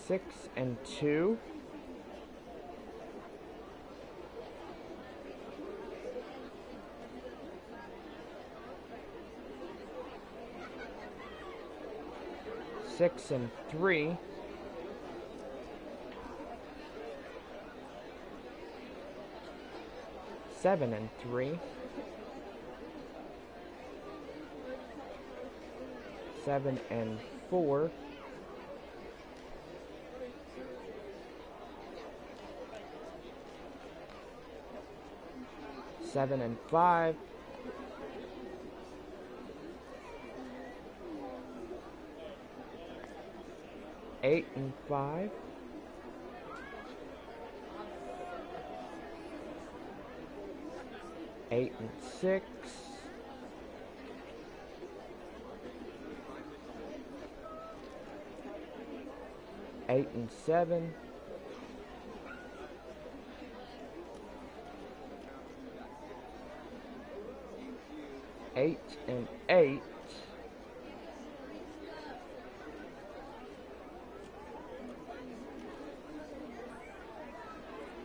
Six and 2. Six and 3. Seven and 3. 7 and 4. 7 and 5. 8 and 5. 8 and 6. 8 and 7. 8 and 8.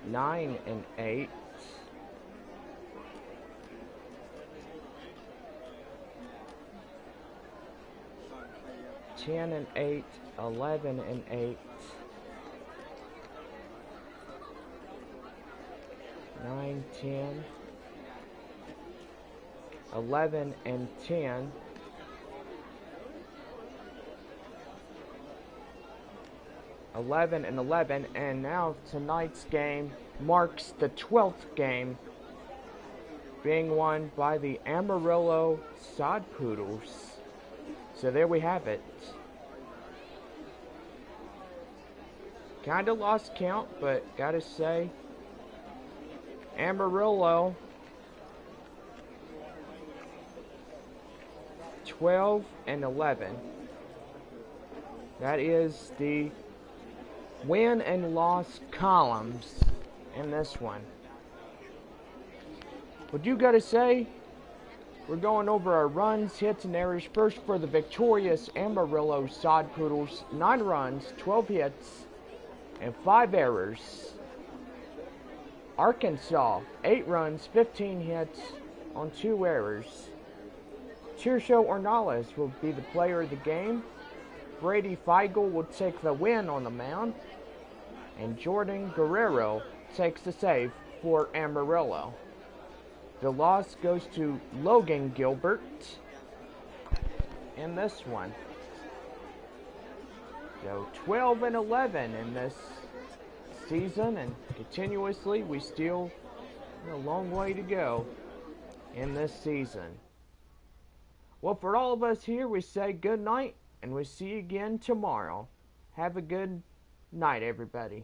9 and 8. 10 and 8. 11 and 8. 9, 10. 11 and 10. 11 and 11, and now tonight's game marks the 12th game being won by the Amarillo Sod Poodles. So there we have it. Kinda lost count, but gotta say, Amarillo 12 and 11. That is the win and loss columns in this one. What you gotta say? We're going over our runs, hits, and errors. First for the victorious Amarillo Sod Poodles, 9 runs, 12 hits, and 5 errors. Arkansas, 8 runs, 15 hits, on 2 errors. Tirso Ornales will be the player of the game. Brady Feigl will take the win on the mound. And Jordan Guerrero takes the save for Amarillo. The loss goes to Logan Gilbert in this one. So 12 and 11 in this season, and continuously we still have a long way to go in this season. Well, for all of us here, we say good night, and we'll see you again tomorrow. Have a good night, everybody.